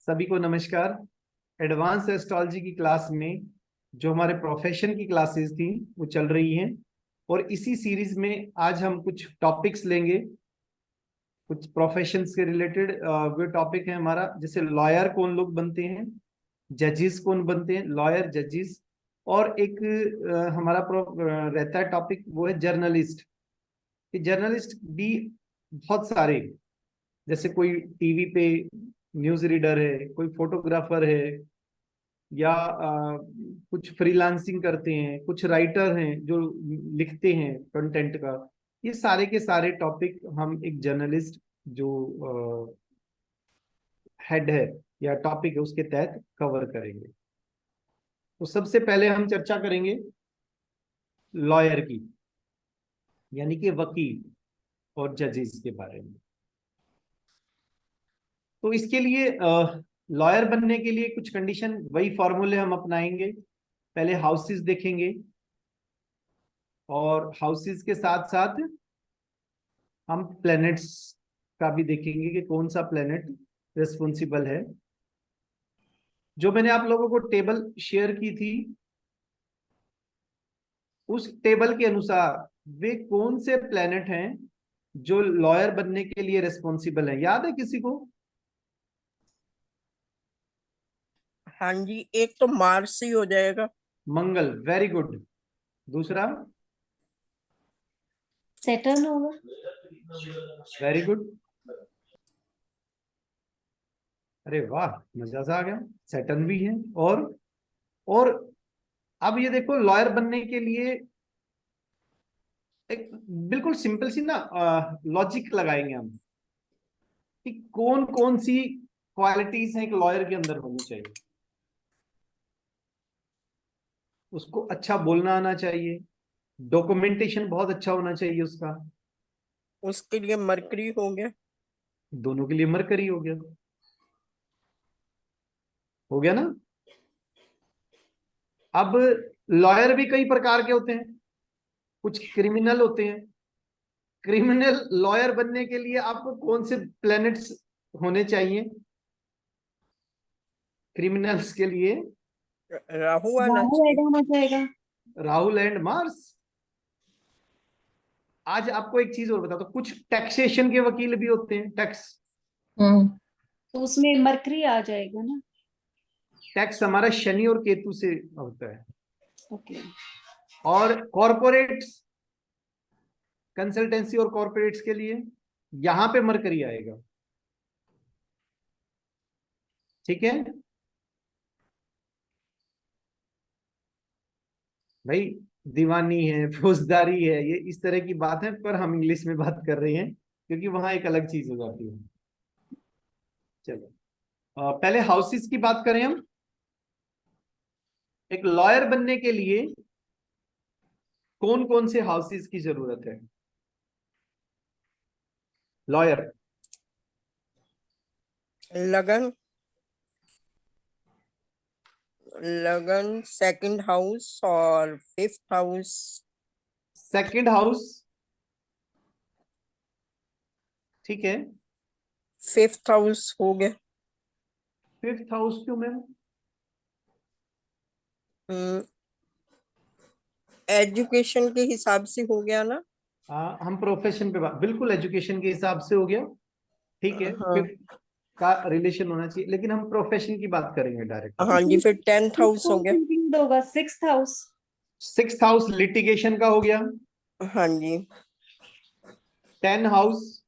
सभी को नमस्कार। एडवांस एस्ट्रोलॉजी की क्लास में जो हमारे प्रोफेशन की क्लासेस थी वो चल रही हैं, और इसी सीरीज में आज हम कुछ टॉपिक्स लेंगे, कुछ प्रोफेशंस के रिलेटेड। वो टॉपिक है हमारा, जैसे लॉयर कौन लोग बनते हैं, जजेस कौन बनते हैं, लॉयर जजेस। और एक हमारा रहता है टॉपिक, वो है जर्नलिस्ट। कि जर्नलिस्ट भी बहुत सारे, जैसे कोई टीवी पे न्यूज रीडर है, कोई फोटोग्राफर है, या कुछ फ्रीलांसिंग करते हैं, कुछ राइटर हैं जो लिखते हैं कंटेंट का। ये सारे के सारे टॉपिक हम एक जर्नलिस्ट जो हेड है या टॉपिक है उसके तहत कवर करेंगे। तो सबसे पहले हम चर्चा करेंगे लॉयर की, यानी कि वकील और जजेस के बारे में। तो इसके लिए लॉयर बनने के लिए कुछ कंडीशन, वही फॉर्मूले हम अपनाएंगे। पहले हाउसेस देखेंगे, और हाउसेस के साथ साथ हम प्लैनेट्स का भी देखेंगे कि कौन सा प्लैनेट रिस्पॉन्सिबल है। जो मैंने आप लोगों को टेबल शेयर की थी, उस टेबल के अनुसार वे कौन से प्लैनेट हैं जो लॉयर बनने के लिए रिस्पॉन्सिबल है, याद है किसी को? हाँ जी, एक तो मार्स ही हो जाएगा। मंगल, वेरी गुड। दूसरा? सेटर्न होगा। Very good. अरे वाह, मजा सा आ गया। सैटर्न भी है। और अब ये देखो, लॉयर बनने के लिए एक बिल्कुल सिंपल सी ना लॉजिक लगाएंगे हम कि कौन कौन सी क्वालिटीज हैं एक लॉयर के अंदर होनी चाहिए। उसको अच्छा बोलना आना चाहिए, डॉक्यूमेंटेशन बहुत अच्छा होना चाहिए उसका। उसके लिए मरकरी हो गया। दोनों के लिए मरकरी हो गया। हो गया ना? अब लॉयर भी कई प्रकार के होते हैं। कुछ क्रिमिनल होते हैं। क्रिमिनल लॉयर बनने के लिए आपको कौन से प्लैनेट्स होने चाहिए क्रिमिनल्स के लिए? राहु आना राहु चाहिए। ऐड होना चाहेगा। Rahul and Mars. आज आपको एक चीज और बताता हूं, कुछ टैक्सेशन के वकील भी होते हैं, टैक्स। तो उसमें मरकरी आ जाएगा ना। टैक्स हमारा शनि और केतु से होता है। ओके। और कॉरपोरेट्स, कंसल्टेंसी और कॉरपोरेट्स के लिए यहां पे मरकरी आएगा। ठीक है भाई? दीवानी है, फौजदारी है, ये इस तरह की बात है, पर हम इंग्लिश में बात कर रहे हैं क्योंकि वहां एक अलग चीज हो जाती है। चलो, पहले हाउसेस की बात करें हम। एक लॉयर बनने के लिए कौन कौन से हाउसेस की जरूरत है लॉयर? लगन, लगन, सेकंड हाउस और फिफ्थ हाउस। सेकंड हाउस, ठीक है। फिफ्थ हाउस हो गया। फिफ्थ हाउस क्यों मैम? एजुकेशन के हिसाब से हो गया ना। हम प्रोफेशन पे बात, बिल्कुल एजुकेशन के हिसाब से हो गया। ठीक है, हाँ। फिफ्थ का रिलेशन होना चाहिए, लेकिन हम प्रोफेशन की बात करेंगे डायरेक्ट। हाँ जी, फिर टेंथ हाउस हो गया। इंक्लूड होगा sixth house. Sixth house litigation का हो गया। हाँ जी। 10 हाउस,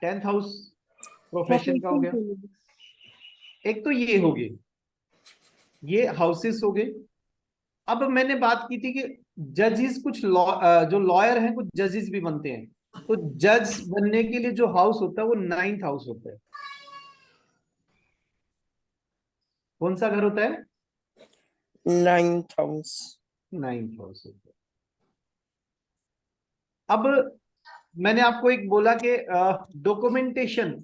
10th हाउस प्रोफेशन का हो प्रोफेशन गया। के लिए। एक तो ये हो गए, ये हाउसेस हो गए। अब मैंने बात की थी कि जजेस, कुछ जो लॉयर हैं कुछ जजेस भी बनते हैं। तो जज बनने के लिए जो हाउस होता है वो 9th हाउस होता है। कौन सा घर होता है? Ninth house. 9th हाउस होता है। अब मैंने आपको एक बोला कि डॉक्यूमेंटेशन,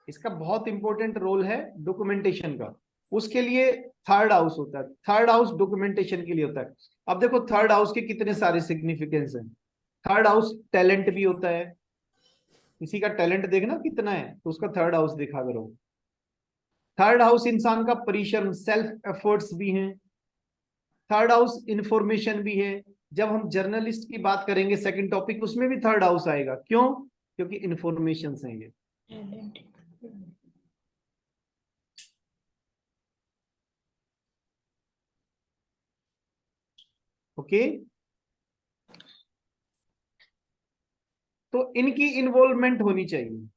इसका बहुत इंपॉर्टेंट रोल है डॉक्यूमेंटेशन का। उसके लिए थर्ड हाउस होता है। थर्ड हाउस डॉक्यूमेंटेशन के लिए होता है। अब देखो, थर्ड हाउस के कितने सारे सिग्निफिकेंस हैं। थर्ड हाउस टैलेंट भी होता है, किसी का टैलेंट देखना कितना है, तो उसका थर्ड हाउस देखा करो। थर्ड हाउस इंसान का परिश्रम, सेल्फ एफर्ट्स भी हैं। थर्ड हाउस इंफॉर्मेशन भी है। जब हम जर्नलिस्ट की बात करेंगे सेकंड टॉपिक, उसमें भी थर्ड हाउस आएगा। क्यों? क्योंकि इंफॉर्मेशन है ये। ओके, तो इनकी इन्वॉल्वमेंट होनी चाहिए।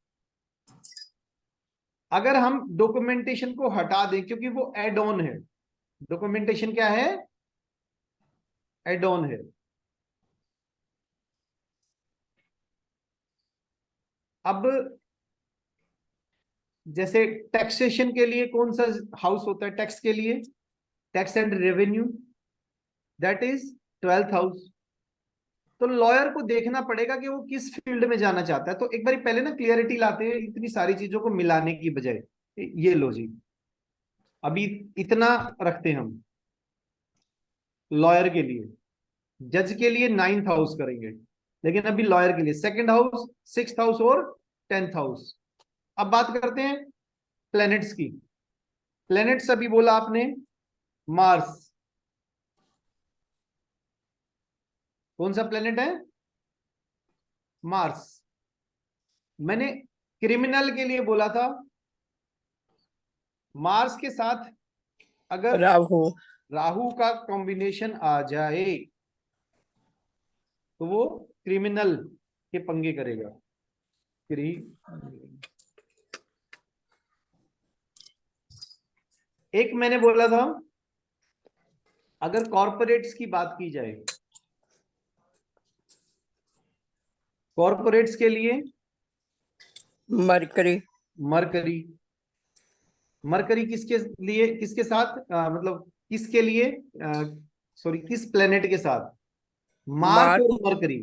अगर हम डॉक्यूमेंटेशन को हटा दें, क्योंकि वो एड ऑन है, डॉक्यूमेंटेशन क्या है? एड ऑन है। अब जैसे टैक्सेशन के लिए कौन सा हाउस होता है? टैक्स के लिए tax and revenue, that is 12th house. तो लॉयर को देखना पड़ेगा कि वो किस फील्ड में जाना चाहता है। तो एक बार पहले ना क्लियरिटी लाते हैं इतनी सारी चीजों को मिलाने की बजाय। ये लो जी, अभी इतना रखते हैं हम लॉयर के लिए। जज के लिए 9th हाउस करेंगे, लेकिन अभी लॉयर के लिए सेकंड हाउस, 6th हाउस और 10th हाउस। अब बात करते हैं प्लैनेट्स की। प्लैनेट्स अभी बोला आपने मार्स। कौन सा प्लैनेट है? मार्स। मैंने क्रिमिनल के लिए बोला था मार्स के साथ अगर राहु। राहु का कॉम्बिनेशन आ जाए तो वो क्रिमिनल के पंगे करेगा। एक मैंने बोला था अगर कॉरपोरेट्स की बात की जाए, कॉरपोरेट्स के लिए मरकरी। मरकरी। मरकरी किसके लिए, किसके साथ मतलब किसके लिए, सॉरी, किस प्लेनेट के साथ? Mars Mars. और मरकरी।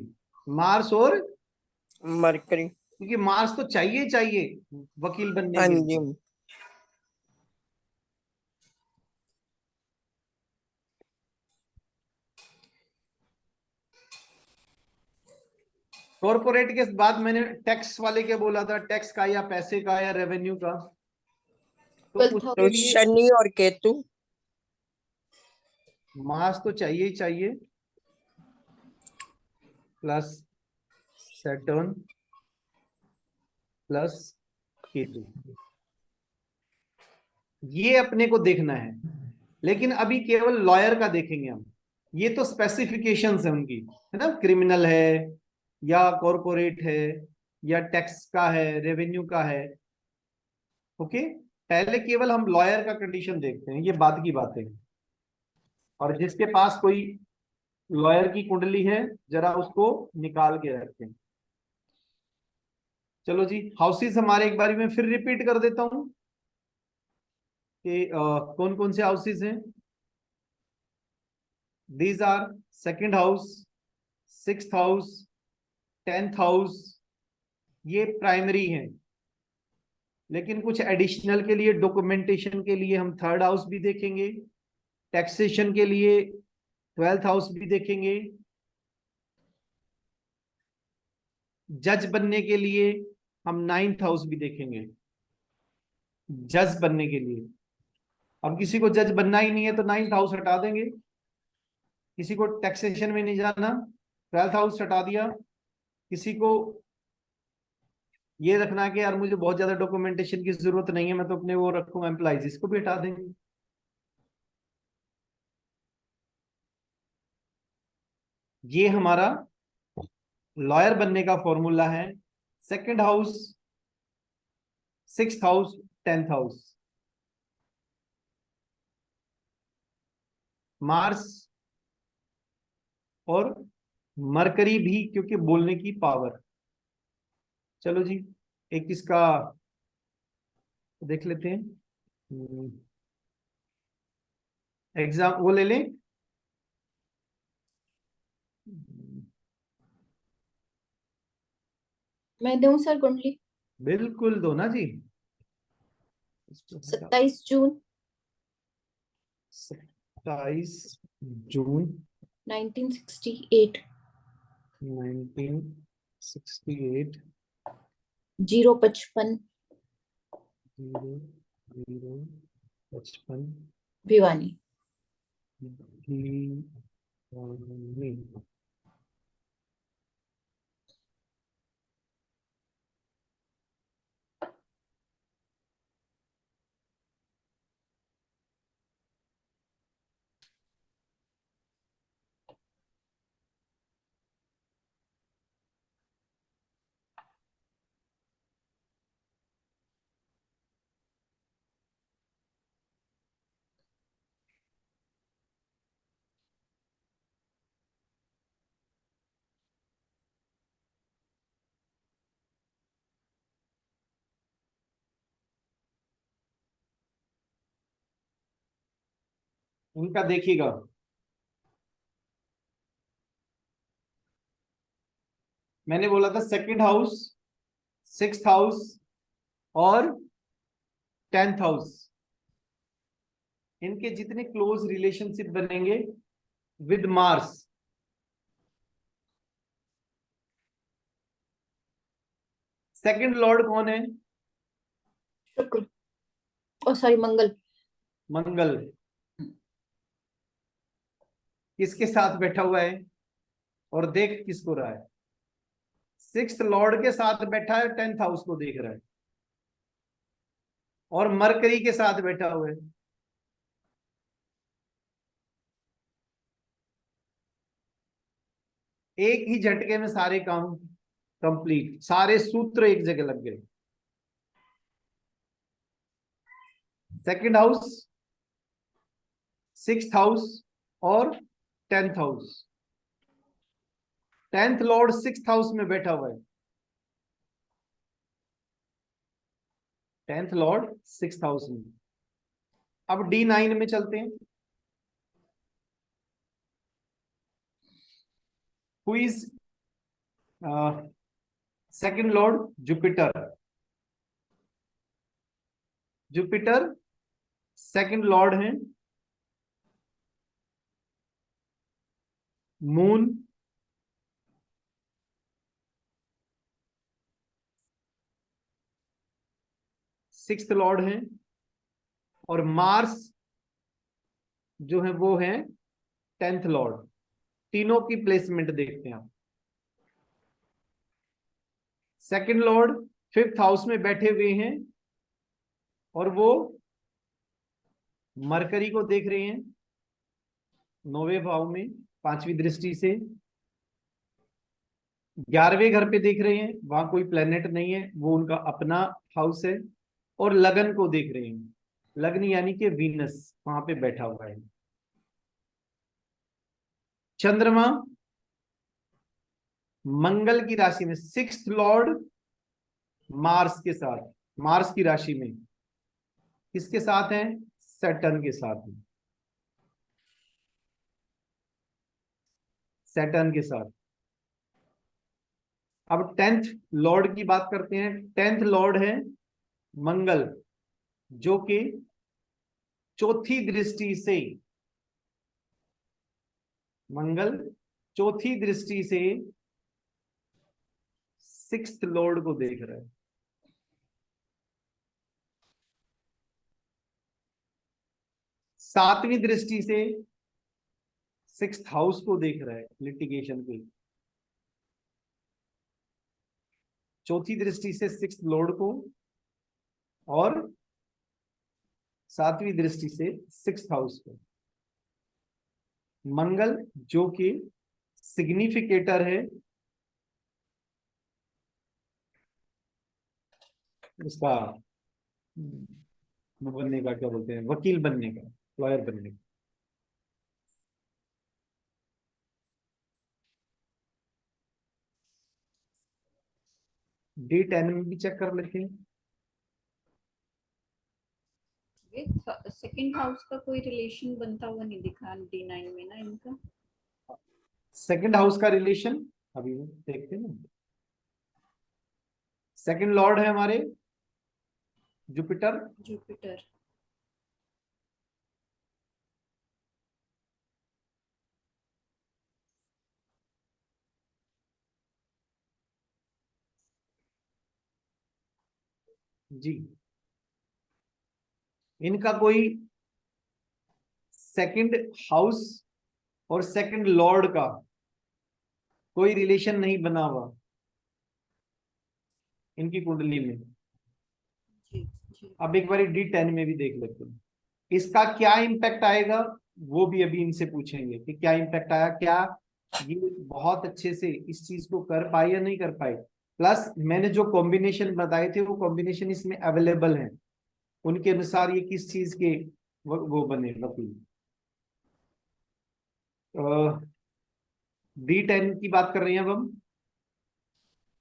मार्स और, मरकरी। क्योंकि मार्स तो चाहिए ही चाहिए वकील बनने हाँ के जी। लिए। कॉरपोरेट के बाद मैंने टैक्स वाले क्या बोला था? टैक्स का या पैसे का या रेवेन्यू का? तो 12th उसके तो हाउस। लिए शनि और केतु। मार्स तो चाहिए ही चाहिए, प्लस सैटर्न प्लस केतु। ये अपने को देखना है। लेकिन अभी केवल लॉयर का देखेंगे हम। ये तो स्पेसिफिकेशंस है उनकी, है ना? क्रिमिनल है या कॉरपोरेट है या टैक्स का है, रेवेन्यू का है। ओके, पहले केवल हम लॉयर का कंडीशन देखते हैं, ये बाद की बातें हैं। और जिसके पास कोई लॉयर की कुंडली है, जरा उसको निकाल के रखते हैं। चलो जी, हाउसेस हमारे एक बारी में फिर रिपीट कर देता हूं कि कौन कौन से हाउसेस हैं। These are second house, 6th house, 10th house. ये प्राइमरी है, लेकिन कुछ एडिशनल के लिए, डॉक्यूमेंटेशन के लिए हम थर्ड हाउस भी देखेंगे। टैक्सेशन के लिए 12th हाउस भी देखेंगे। जज बनने के लिए हम 9th हाउस भी देखेंगे, जज बनने के लिए। अब किसी को जज बनना ही नहीं है तो 9th हाउस हटा देंगे। किसी को टैक्सेशन में नहीं जाना, 12th हाउस हटा दिया। किसी को ये रखना कि यार मुझे बहुत ज्यादा डॉक्यूमेंटेशन की जरूरत नहीं है, मैं तो अपने वो रखूंगा एम्प्लॉइज, इसको भी हटा देंगे। ये हमारा लॉयर बनने का फॉर्मूला है। Second house, 6th house, 10th house. Mars और मरकरी भी, क्योंकि बोलने की पावर। चलो जी, एक इसका देख लेते हैं एग्जाम, वो ले लें। मैं दूं सर कुंडली? बिल्कुल दो ना जी। 27 जून 27 जून 1968। 1968। 055 0 0 55 भिवानी। भिवानी। उनका देखिएगा, मैंने बोला था सेकंड हाउस, सिक्स्थ हाउस और 10th हाउस, इनके जितने क्लोज रिलेशनशिप बनेंगे विद मार्स, सेकंड लॉर्ड कौन है? शुक्र, ओ सॉरी, मंगल। मंगल। किसके साथ बैठा हुआ है? और देख किसको रहा है? सिक्स्थ लॉर्ड के साथ बैठा है, 10th हाउस को देख रहा है, और मरकरी के साथ बैठा हुआ है। एक ही झटके में सारे काम कंप्लीट, सारे सूत्र एक जगह लग गए। सेकंड हाउस, सिक्स्थ हाउस और 10th house. 10th Lord sixth house में बैठा हुआ है, 10th लॉर्ड सिक्स्थ हाउस में। अब D9 में चलते हैं। Who is second Lord? Jupiter. Jupiter second Lord है मून, सिक्स्थ लॉर्ड है, और मार्स जो है वो है 10th लॉर्ड। तीनों की प्लेसमेंट देखते हैं आप। सेकंड लॉर्ड 5th हाउस में बैठे हुए हैं, और वो मरकरी को देख रहे हैं 9वें भाव में, 5वीं दृष्टि से। 11वें घर पे देख रहे हैं, वहां कोई प्लेनेट नहीं है, वो उनका अपना हाउस है। और लगन को देख रहे हैं, लगन यानी कि वीनस वहां पे बैठा हुआ है। चंद्रमा मंगल की राशि में, सिक्स्थ लॉर्ड मार्स के साथ, मार्स की राशि में किसके साथ है? सैटर्न के साथ है, सैटर्न के साथ। अब 10th लॉर्ड की बात करते हैं। 10th लॉर्ड है मंगल, जो कि चौथी दृष्टि से, मंगल चौथी दृष्टि से सिक्स्थ लॉर्ड को देख रहा है। सातवीं दृष्टि से सिक्स्थ हाउस को देख रहा है, लिटिगेशन के। चौथी दृष्टि से सिक्स्थ लॉर्ड को, और सातवीं दृष्टि से सिक्स्थ हाउस को। मंगल जो कि सिग्निफिकेटर है उसका, वो बनने का, क्या बोलते हैं, वकील बनने का, लॉयर बनने का। D10 में भी चेक कर लेते हैं। सेकंड हाउस का कोई रिलेशन बनता हुआ नहीं दिखा D9 में ना इनका। सेकंड हाउस का रिलेशन अभी देखते हैं ना। सेकंड लॉर्ड है हमारे जुपिटर, जुपिटर। जी, इनका कोई सेकंड हाउस और सेकंड लॉर्ड का कोई रिलेशन नहीं बना हुआ इनकी कुंडली में। जी जी। अब एक बार D10 में भी देख लेते हैं इसका क्या इम्पैक्ट आएगा, वो भी अभी इनसे पूछेंगे कि क्या इम्पैक्ट आया, क्या ये बहुत अच्छे से इस चीज को कर पाए या नहीं कर पाए। प्लस मैंने जो कॉम्बिनेशन बताए थे वो कॉम्बिनेशन इसमें अवेलेबल है, उनके अनुसार ये किस चीज के वो बने वकील। D10 की बात कर रहे हैं अब हम।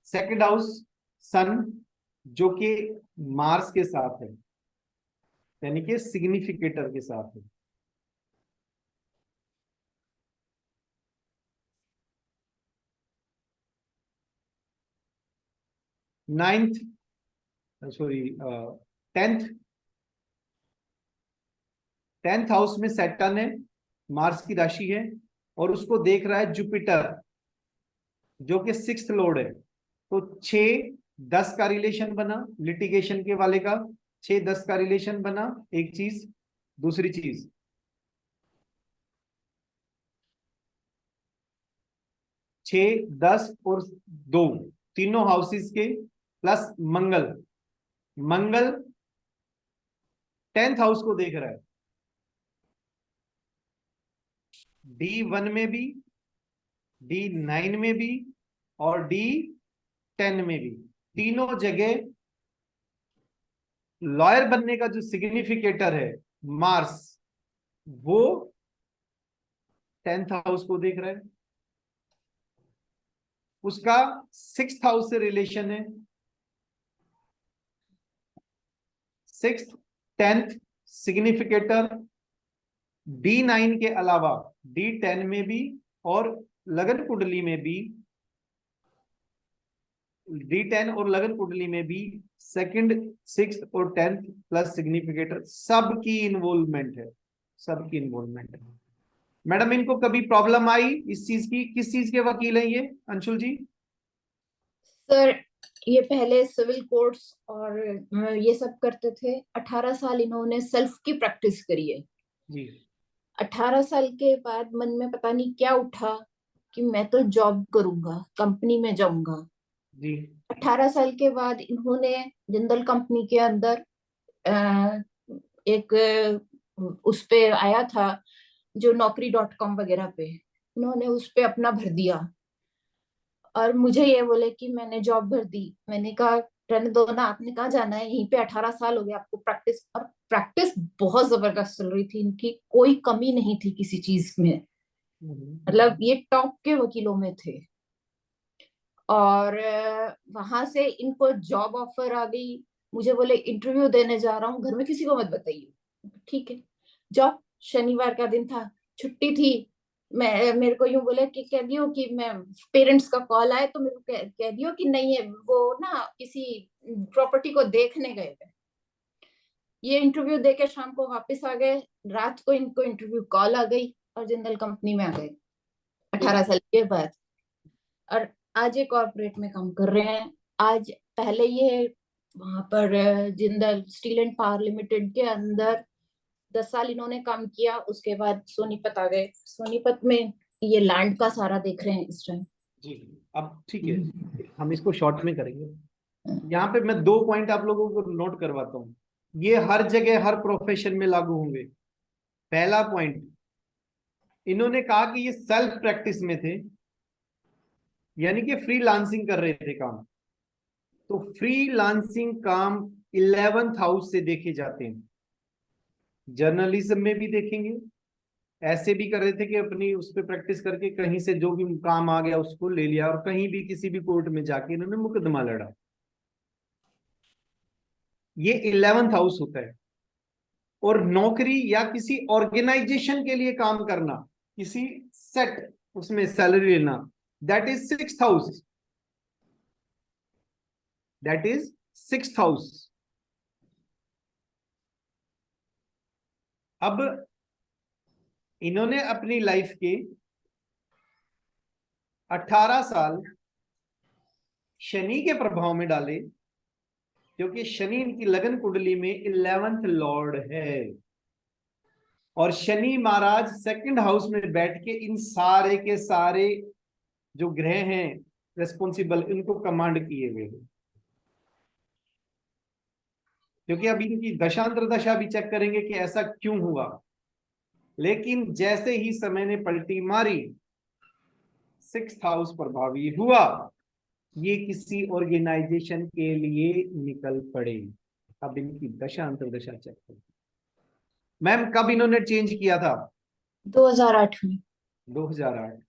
सेकंड हाउस सन जो कि मार्स के साथ है, यानी कि सिग्निफिकेटर के साथ है। Ninth, sorry, tenth, tenth house में सैटर्न है, मार्स की राशि है, और उसको देख रहा है जुपिटर जो कि सिक्स्थ लॉर्ड है। तो 6-10 का रिलेशन बना लिटिगेशन के वाले का, 6-10 का रिलेशन बना। एक चीज, दूसरी चीज 6-10 और 2 तीनों हाउसेस के, प्लस मंगल, मंगल 10th हाउस को देख रहा है, D1 में भी, D9 में भी और D10 में भी, तीनों जगह लॉयर बनने का जो सिग्निफिकेटर है मार्स, वो 10th हाउस को देख रहा है। उसका 6th हाउस से रिलेशन है, 6th 10th सिग्निफिकेटर D9 के अलावा D10 में भी और लगन कुंडली में भी, D10 और लगन कुंडली में भी सेकंड, 6th और 10th प्लस सिग्निफिकेटर, सबकी इन्वॉल्वमेंट है, सबकी इन्वॉल्वमेंट है। मैडम इनको कभी प्रॉब्लम आई इस चीज की? किस चीज के वकील हैं ये अंशुल जी? सर ये पहले सिविल कोर्ट्स और ये सब करते थे। 18 साल इन्होंने सेल्फ की प्रैक्टिस करी है जी। 18 साल के बाद मन में पता नहीं क्या उठा कि मैं तो जॉब करूंगा, कंपनी में जाऊंगा। जी। 18 साल के बाद इन्होंने जिंदल कंपनी के अंदर अ, एक उस पे आया था जो naukri.com वगैरह पे, इन्होंने उस पे अपना भर दिया और मुझे ये बोले कि मैंने जॉब भर दी। मैंने कहा रहने दो ना, आपने कहाँ जाना है, यहीं पे 18 साल हो गए आपको प्रैक्टिस। और प्रैक्टिस बहुत जबरदस्त चल रही थी इनकी, कोई कमी नहीं थी किसी चीज में। मतलब ये टॉप के वकीलों में थे। और वहां से इनको जॉब ऑफर आ गई। मुझे बोले इंटरव्यू देने जा रहा हूँ, घर में किसी को मत बताइए। ठीक है, जॉब, शनिवार का दिन था, छुट्टी थी। मैं मेरे को यूं बोले कि कह दियो कि मैं पेरेंट्स का कॉल आए तो मेरे को कह दियो कि नहीं है, वो ना किसी प्रॉपर्टी को देखने गए थे। ये इंटरव्यू देके शाम को वापस आ गए, रात को इनको इंटरव्यू कॉल आ गई और जिंदल कंपनी में आ गए 18 साल के बाद। और आज ये कॉर्पोरेट में काम कर रहे हैं। आज पहले ये वहां पर Jindal steel and power limited के अंदर 10 साल इन्होंने काम किया। उसके बाद सोनीपत आ गए, सोनीपत में ये लैंड का सारा देख रहे हैं इस टाइम। जी। अब ठीक है, हम इसको शॉर्ट में करेंगे। यहाँ पे मैं 2 पॉइंट आप लोगों को नोट करवाता हूँ, ये हर जगह हर प्रोफेशन में लागू होंगे। पहला पॉइंट, इन्होंने कहा कि ये सेल्फ प्रैक्टिस में थे, यानी कि फ्रीलांसिंग कर रहे थे काम। तो फ्रीलांसिंग काम 11th हाउस से देखे जाते हैं, जर्नलिज्म में भी देखेंगे। ऐसे भी कर रहे थे कि अपनी उस पर प्रैक्टिस करके कहीं से जो भी काम आ गया उसको ले लिया और कहीं भी किसी भी कोर्ट में जाके इन्होंने मुकदमा लड़ा। ये 11th हाउस होता है। और नौकरी या किसी ऑर्गेनाइजेशन के लिए काम करना, किसी सेट उसमें सैलरी लेना, that is 6th house, that is 6th house. अब इन्होंने अपनी लाइफ के 18 साल शनि के प्रभाव में डाले, क्योंकि शनि इनकी लगन कुंडली में 11th लॉर्ड है, और शनि महाराज सेकंड हाउस में बैठ के इन सारे के सारे जो ग्रह हैं रेस्पॉन्सिबल, इनको कमांड किए हुए हैं। क्योंकि अब इनकी दशांतर दशा भी चेक करेंगे कि ऐसा क्यों हुआ, लेकिन जैसे ही समय ने पलटी मारी, 6th हाउस प्रभावी हुआ, ये किसी ऑर्गेनाइजेशन के लिए निकल पड़े। अब इनकी दशांतर दशा चेक करें। मैम कब इन्होंने चेंज किया था? 2008 में। 2008।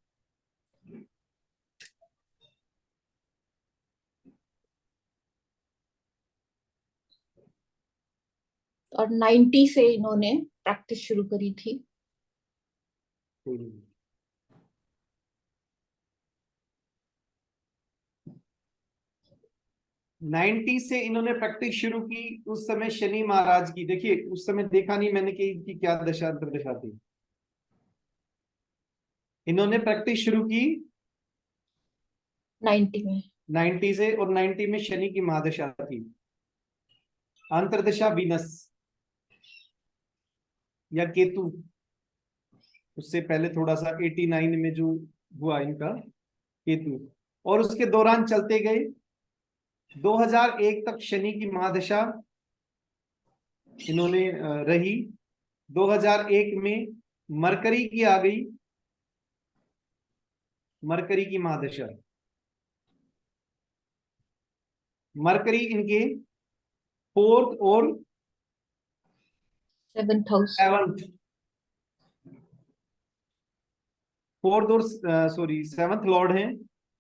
और 90 से इन्होंने प्रैक्टिस शुरू करी थी। 90 से इन्होंने प्रैक्टिस शुरू की। उस समय शनि महाराज की, देखिए उस समय देखा नहीं मैंने कि इनकी क्या दशा अंतर्दशा थी। इन्होंने प्रैक्टिस शुरू की 90 में। 90 से, और 90 में शनि की महादशा थी। अंतर्दशा वीनस या केतु, उससे पहले थोड़ा सा 89 में जो हुआ इनका केतु, और उसके दौरान चलते गए 2001 तक शनि की महादशा इन्होंने रही। 2001 में मरकरी की आ गई, मरकरी की महादशा। मरकरी इनके 4th और 7th हाउस। 4th और सॉरी 7th लॉर्ड हैं।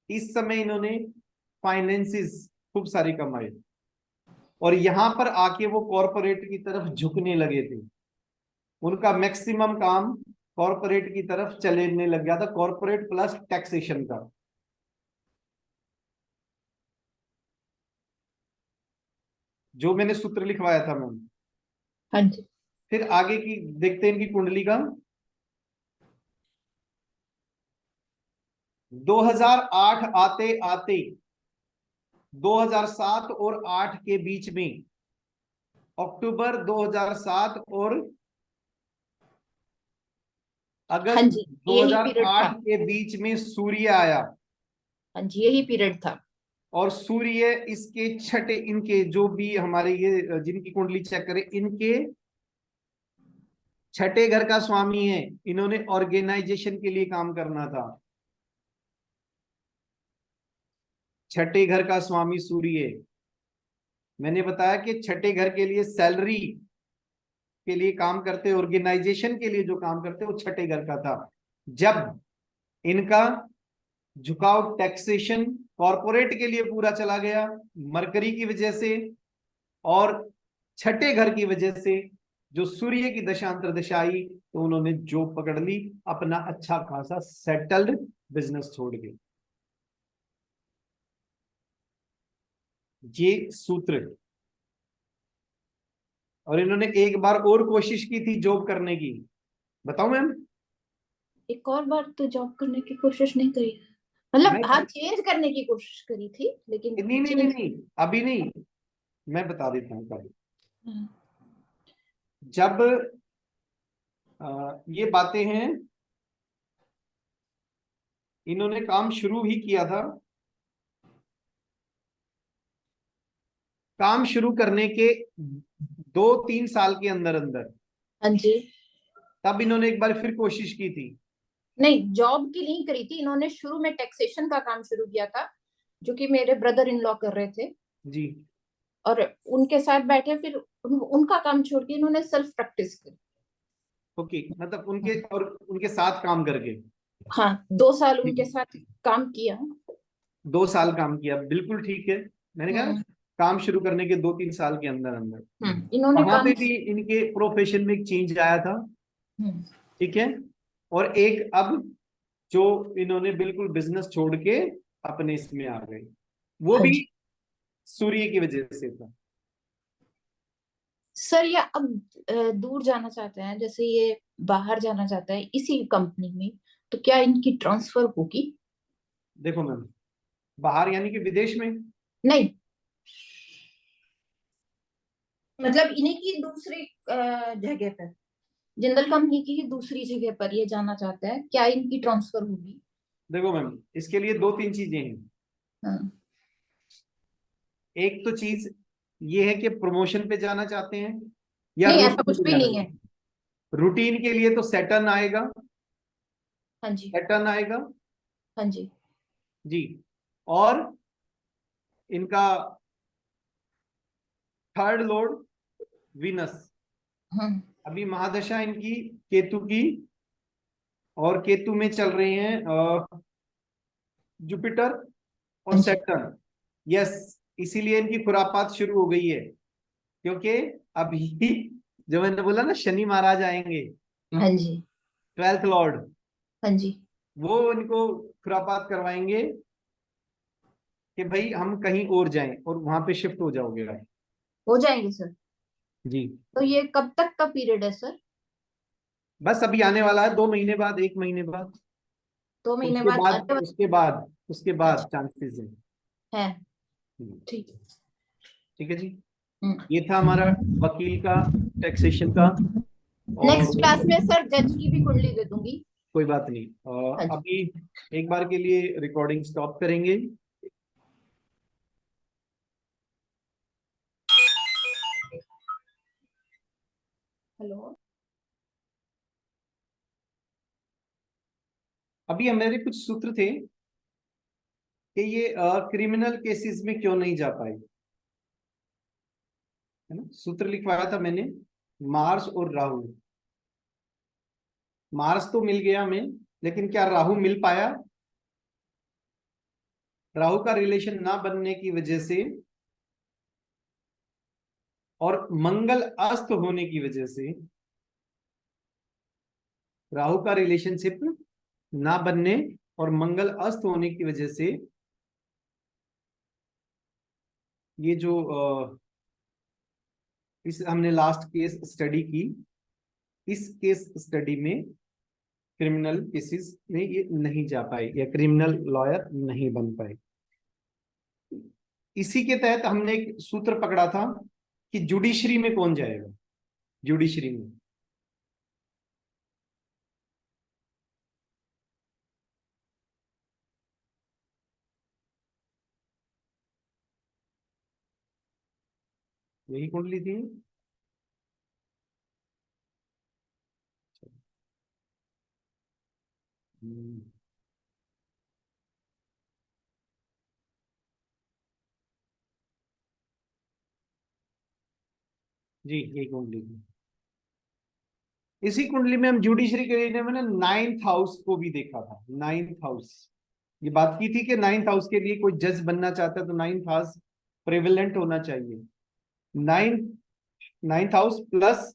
इस समय इन्होंने फाइनेंसिस खूब सारी कमाई, और यहां पर आके वो कॉरपोरेट की तरफ झुकने लगे थे। उनका मैक्सिमम काम कॉरपोरेट की तरफ चलने लग गया था, कॉरपोरेट प्लस टैक्सेशन का। जो मैंने सूत्र लिखवाया था मैम। हाँ जी। फिर आगे की देखते हैं इनकी कुंडली का। 2008 आते आते 2007 और 8 के बीच में, अक्टूबर 2007 और हाँ अगस्त जी, यही पीरियड था। 2008 के बीच में सूर्य आया। हाँ जी, यही पीरियड था। और सूर्य इसके छठे, इनके जो भी हमारे ये जिनकी कुंडली चेक करें, इनके छठे घर का स्वामी है। इन्होंने ऑर्गेनाइजेशन के लिए काम करना था। छठे घर का स्वामी सूर्य, मैंने बताया कि छठे घर के लिए सैलरी के लिए काम करते, ऑर्गेनाइजेशन के लिए जो काम करते वो छठे घर का था। जब इनका झुकाव टैक्सेशन कॉरपोरेट के लिए पूरा चला गया मरकरी की वजह से, और छठे घर की वजह से जो सूर्य की दशा अंतर्दशा आई, तो उन्होंने जॉब पकड़ ली, अपना अच्छा खासा सेटल्ड बिजनेस छोड़ के। ये सूत्र। और इन्होंने एक बार और कोशिश की थी जॉब करने की, बताऊं मैम? एक और बार तो जॉब करने की कोशिश नहीं करी, मतलब हाँ मैं चेंज करने की कोशिश करी थी, लेकिन नहीं नहीं नहीं change- नहीं, अभी नहीं, मैं बता देता हूँ कभी। हाँ, जब ये बातें हैं, इन्होंने काम शुरू ही किया था। काम शुरू करने के 2-3 साल के अंदर अंदर, हाँ जी। तब इन्होंने एक बार फिर कोशिश की थी। नहीं, जॉब की नहीं करी थी इन्होंने, शुरू में टैक्सेशन का काम शुरू किया था, जो कि मेरे ब्रदर इन लॉ कर रहे थे, जी। और उनके साथ बैठे, फिर उनका काम छोड़ के इन्होंने सेल्फ प्रैक्टिस करी। ओके, मतलब उनके और उनके साथ काम करके हाँ, 2 साल उनके साथ काम किया। 2 साल काम किया, बिल्कुल ठीक है। मैंने कहा हम्म। काम शुरू करने के 2-3 साल के अंदर अंदर इन्होंने वहां काम। पे भी इनके प्रोफेशन में एक चेंज आया था। हम्म। ठीक है। और एक अब जो इन्होंने बिल्कुल बिजनेस छोड़ के अपने इसमें आ गए, वो हाँ भी जी सूर्य की वजह से था। सर, या अब दूर जाना चाहते हैं, जैसे ये बाहर जाना चाहता है इसी कंपनी में, तो क्या इनकी ट्रांसफर होगी? देखो मैम, बाहर यानी कि विदेश में? नहीं, मतलब इन्हीं की दूसरी जगह पर, जिंदल कंपनी की ही दूसरी जगह पर ये जाना चाहता है, क्या इनकी ट्रांसफर होगी? देखो मैम, इसके लिए दो तीन चीजें हैं। हाँ। एक तो चीज ये है कि प्रमोशन पे जाना चाहते हैं या नहीं, ऐसा रूटीन कुछ पे भी जाना नहीं है। चाहते हैं। रूटीन के लिए तो सैटर्न आएगा, हाँ जी। सैटर्न आएगा हाँ जी। जी। और इनका थर्ड लॉर्ड विनस, हाँ। अभी महादशा इनकी केतु की, और केतु में चल रहे हैं जुपिटर और हाँ जी। सैटर्न। यस, इसीलिए इनकी खुरापात शुरू हो गई है, क्योंकि अभी जो मैंने बोला ना शनि महाराज आएंगे, हाँ जी। 12th लॉर्ड, हाँ जी। वो इनको खुरापात करवाएंगे कि भाई हम कहीं और जाएं, और वहां पे शिफ्ट हो जाओगे भाई। हो जाएंगे सर। जी, तो ये कब तक का पीरियड है सर? बस अभी आने वाला है, 2 महीने बाद, 1 महीने बाद। 2 महीने उसके बाद बाद आने उसके बाद उसके अच्छा, बाद चांसेस है। है। हम्म, ठीक है। ठीक है जी। हम्म। ये था हमारा वकील का, टैक्सेशन का। नेक्स्ट और क्लास में सर जज की भी कुंडली दे दूंगी। कोई बात नहीं, हाँ जी। अभी एक बार के लिए रिकॉर्डिंग स्टॉप करेंगे। हेलो। अभी हमारे कुछ सूत्र थे कि ये क्रिमिनल केसेस में क्यों नहीं जा पाए, है ना। सूत्र लिखवाया था मैंने, मार्स और राहु। मार्स तो मिल गया हमें, लेकिन क्या राहु मिल पाया? राहु का रिलेशन ना बनने की वजह से और मंगल अस्त होने की वजह से, राहु का रिलेशनशिप ना बनने और मंगल अस्त होने की वजह से, ये जो इस हमने लास्ट केस स्टडी की, इस केस स्टडी में क्रिमिनल केसेस में ये नहीं जा पाए या क्रिमिनल लॉयर नहीं बन पाए। इसी के तहत हमने एक सूत्र पकड़ा था कि जुडिशरी में कौन जाएगा, जुडिशरी में। यही कुंडली थी। हम्म, जी यही कुंडली थी। इसी कुंडली में हम जुडिशरी के लिए मैंने 9th हाउस को भी देखा था। 9th हाउस, ये बात की थी कि 9th हाउस के लिए कोई जज बनना चाहता है तो 9th हाउस प्रेवलेंट होना चाहिए। 9th house plus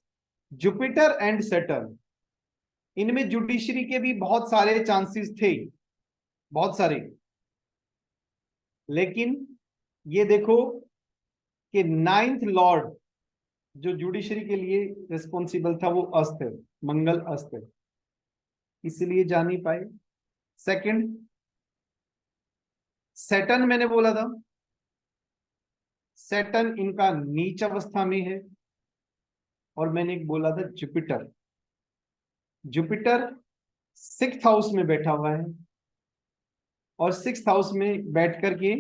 Jupiter and Saturn, इनमें जुडिशरी के भी बहुत सारे चांसेस थे, बहुत सारे। लेकिन ये देखो कि 9th लॉर्ड जो जुडिशरी के लिए रिस्पॉन्सिबल था वो अस्त है, मंगल अस्त है, इसलिए जा नहीं पाए। सेकंड, सैटर्न मैंने बोला था, सैटर्न इनका नीच अवस्था में है। और मैंने एक बोला था जुपिटर, जुपिटर 6th हाउस में बैठा हुआ है, और 6th हाउस में बैठ करके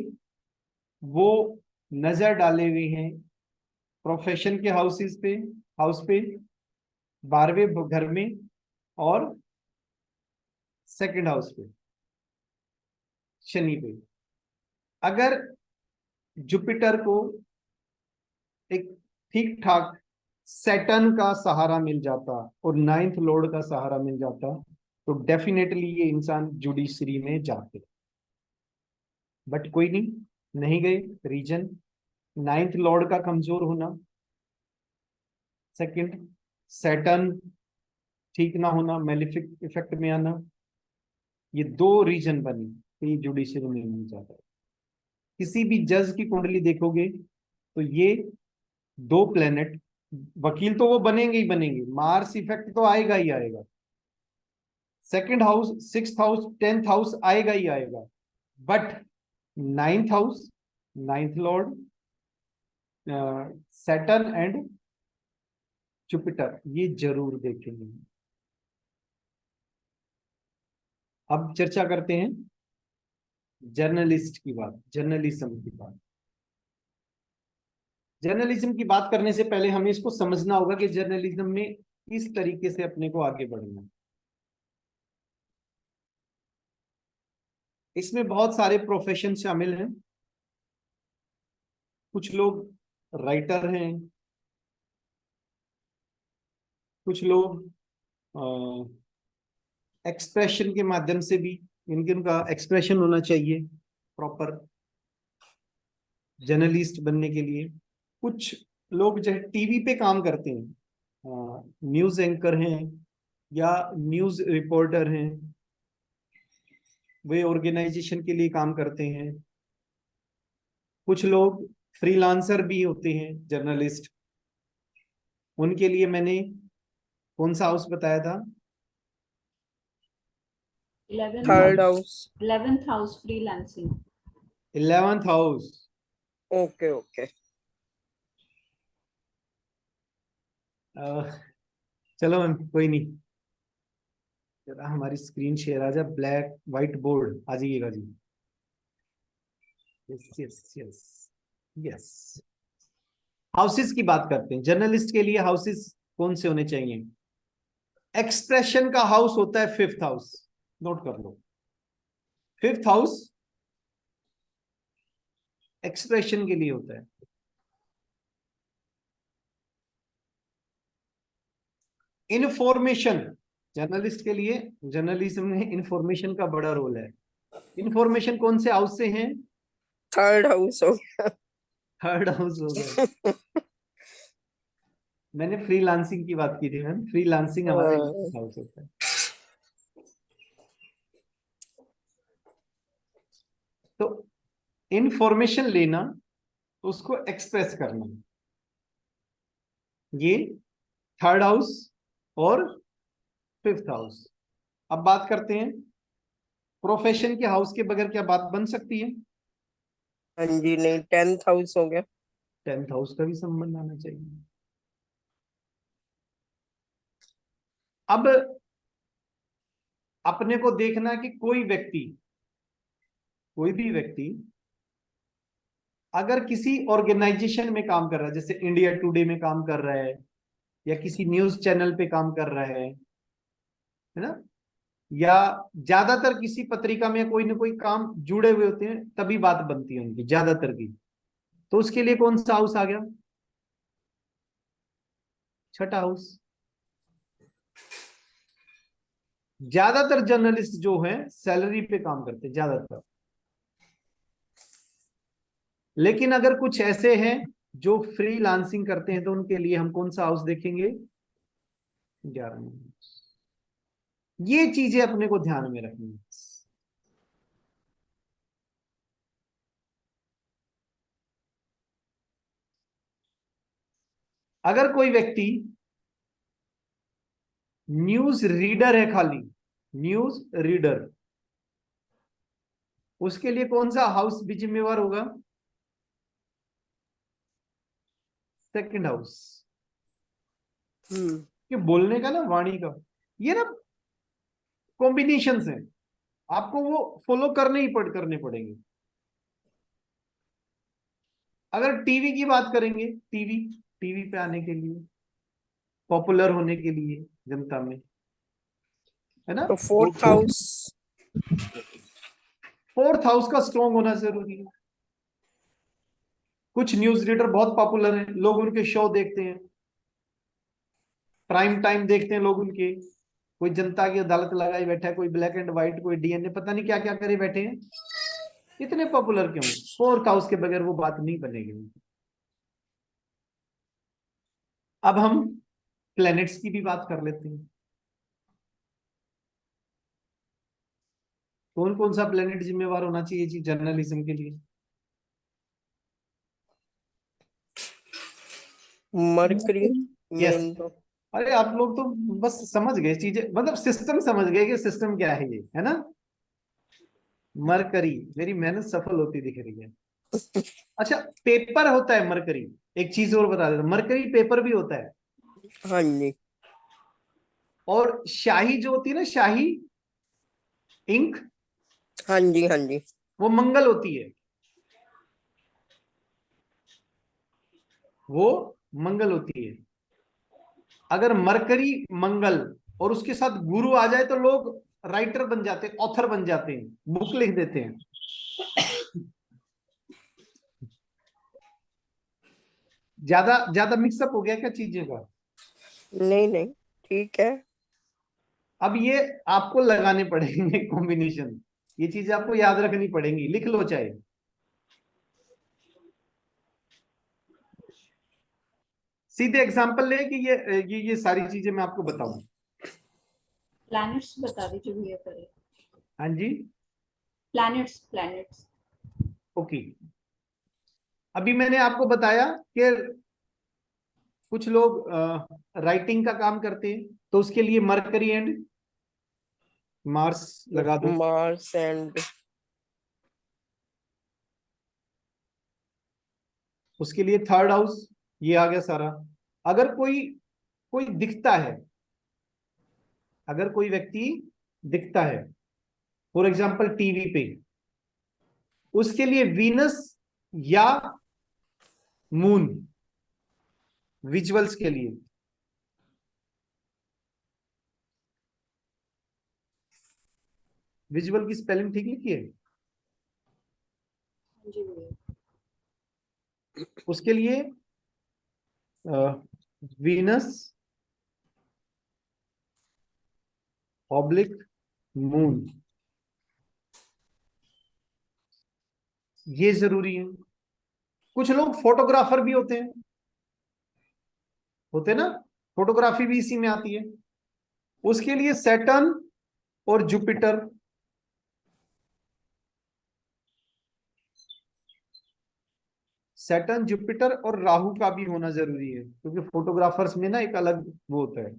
वो नजर डाले हुए हैं प्रोफेशन के हाउसेस पे, हाउस पे, 12वें घर में, और 2nd हाउस पे, शनि पे। अगर जुपिटर को एक ठीक ठाक सैटर्न का सहारा मिल जाता और 9th लॉर्ड का सहारा मिल जाता तो डेफिनेटली ये इंसान जुडिशरी में जाते। बट कोई नहीं, नहीं गए। रीजन 9th लॉर्ड का कमजोर होना, सेकंड सैटर्न ठीक ना होना, मेलिफिक इफेक्ट में आना, ये दो रीजन बने तो ये जुडिशरी में नहीं जाता। किसी भी जज की कुंडली देखोगे तो ये दो प्लेनेट, वकील तो वो बनेंगे ही बनेंगे, मार्स इफेक्ट तो आएगा ही आएगा, 2nd house, 6th house, 10th house आएगा ही आएगा, but 9th house, 9th Lord, Saturn and Jupiter, ये जरूर देखेंगे। अब चर्चा करते हैं जर्नलिस्ट की बात, जर्नलिज्म की बात। जर्नलिज्म की बात करने से पहले हमें इसको समझना होगा कि जर्नलिज्म में किस तरीके से अपने को आगे बढ़ना है। इसमें बहुत सारे प्रोफेशन शामिल हैं। कुछ लोग राइटर हैं, कुछ लोग एक्सप्रेशन के माध्यम से भी, इनका एक्सप्रेशन होना चाहिए प्रॉपर जर्नलिस्ट बनने के लिए। कुछ लोग जो है टीवी पे काम करते हैं, न्यूज एंकर हैं या न्यूज रिपोर्टर हैं, वे ऑर्गेनाइजेशन के लिए काम करते हैं। कुछ लोग फ्रीलांसर भी होते हैं जर्नलिस्ट, उनके लिए मैंने कौन सा हाउस बताया था? Third house. 11th house freelancing. 11th house. Okay okay. चलो मैम, कोई नहीं, जरा हमारी स्क्रीन शेयर आ जाए, ब्लैक व्हाइट बोर्ड आ जाइएगा जी। Yes yes yes yes. Houses की बात करते हैं। जर्नलिस्ट के लिए हाउसेस कौन से होने चाहिए? एक्सप्रेशन का हाउस होता है 5th हाउस, नोट कर लो। 5th हाउस एक्सप्रेशन के लिए होता है। इंफॉर्मेशन, जर्नलिस्ट के लिए जर्नलिज्म में इंफॉर्मेशन का बड़ा रोल है। इंफॉर्मेशन कौन से हाउस से है? थर्ड हाउस हो गया। 3rd हाउस हो गया। मैंने फ्रीलांसिंग की बात की थी मैम, फ्रीलांसिंग हमारा हाउस होता है। तो इंफॉर्मेशन लेना, उसको एक्सप्रेस करना, ये 3rd हाउस और 5th हाउस। अब बात करते हैं प्रोफेशन के हाउस के बगैर क्या बात बन सकती है? हाँ जी, नहीं, 10th हाउस हो गया। 10th हाउस का भी संबंध आना चाहिए। अब अपने को देखना कि कोई भी व्यक्ति अगर किसी ऑर्गेनाइजेशन में काम कर रहा है, जैसे इंडिया टुडे में काम कर रहा है या किसी न्यूज चैनल पे काम कर रहा है ना, या ज्यादातर किसी पत्रिका में कोई ना कोई काम जुड़े हुए होते हैं, तभी बात बनती है उनकी ज्यादातर की। तो उसके लिए कौन सा हाउस आ गया? 6ठा हाउस। ज्यादातर जर्नलिस्ट जो हैं सैलरी पे काम करते हैं ज्यादातर, लेकिन अगर कुछ ऐसे हैं जो फ्रीलांसिंग करते हैं तो उनके लिए हम कौन सा हाउस देखेंगे? 11। ये चीजें अपने को ध्यान में रखनी है। अगर कोई व्यक्ति न्यूज रीडर है, खाली न्यूज रीडर, उसके लिए कौन सा हाउस भी जिम्मेवार होगा? 2nd house. कि बोलने का ना, वाणी का, ये ना कॉम्बिनेशन है, आपको वो फॉलो करने पड़ेंगे। अगर टीवी की बात करेंगे, टीवी पे आने के लिए, पॉपुलर होने के लिए जनता में, है ना, तो 4th हाउस। 4th हाउस का स्ट्रॉन्ग होना जरूरी है। कुछ न्यूज रीडर बहुत पॉपुलर हैं, लोग उनके शो देखते हैं, प्राइम टाइम देखते हैं लोग उनके। कोई जनता की अदालत लगाई बैठा है, कोई ब्लैक एंड व्हाइट, कोई डीएनए, पता नहीं क्या क्या करे बैठे हैं। इतने पॉपुलर क्यों? 4th हाउस के बगैर वो बात नहीं बनेगी। अब हम प्लैनेट्स की भी बात कर लेते हैं। कौन कौन सा प्लैनेट जिम्मेवार होना चाहिए जी जर्नलिज्म के लिए? मरकरी। यस। मेन तो अरे आप लोग तो बस समझ गए चीजें, मतलब सिस्टम समझ गए कि सिस्टम क्या है, ये है ना। मरकरी, मेरी मेहनत सफल होती दिख रही है। अच्छा, पेपर होता है मरकरी, एक चीज और बता देता हूँ, मरकरी पेपर भी होता है, हाँ जी। और शाही जो होती है ना, शाही इंक, हाँ जी। हाँ जी। वो मंगल होती है, वो मंगल होती है। अगर मरकरी मंगल और उसके साथ गुरु आ जाए तो लोग राइटर बन जाते हैं, ऑथर बन जाते हैं, बुक लिख देते हैं। ज्यादा ज्यादा मिक्सअप हो गया क्या चीजें का? नहीं नहीं, ठीक है। अब ये आपको लगाने पड़ेंगे कॉम्बिनेशन, ये चीजें आपको याद रखनी पड़ेंगी, लिख लो चाहे। सीधे एग्जांपल ले कि ये सारी चीजें मैं आपको बताऊं। प्लैनेट्स बता दीजिए भैया पहले। हाँ जी, प्लैनेट्स प्लैनेट्स। ओके। अभी मैंने आपको बताया कि कुछ लोग राइटिंग का काम करते हैं, तो उसके लिए मरकरी एंड मार्स लगा दो। मार्स एंड, उसके लिए थर्ड हाउस, ये आ गया सारा। अगर कोई कोई दिखता है, अगर कोई व्यक्ति दिखता है, फॉर एग्जाम्पल टीवी पे, उसके लिए वीनस या मून, विजुअल्स के लिए। विजुअल की स्पेलिंग ठीक लिखी है? जी भैया। उसके लिए वीनस ऑब्लिक मून, ये जरूरी है। कुछ लोग फोटोग्राफर भी होते ना, फोटोग्राफी भी इसी में आती है। उसके लिए सैटर्न और जुपिटर, सैटर्न जुपिटर और राहु का भी होना जरूरी है, क्योंकि फोटोग्राफर्स में ना एक अलग वो होता है।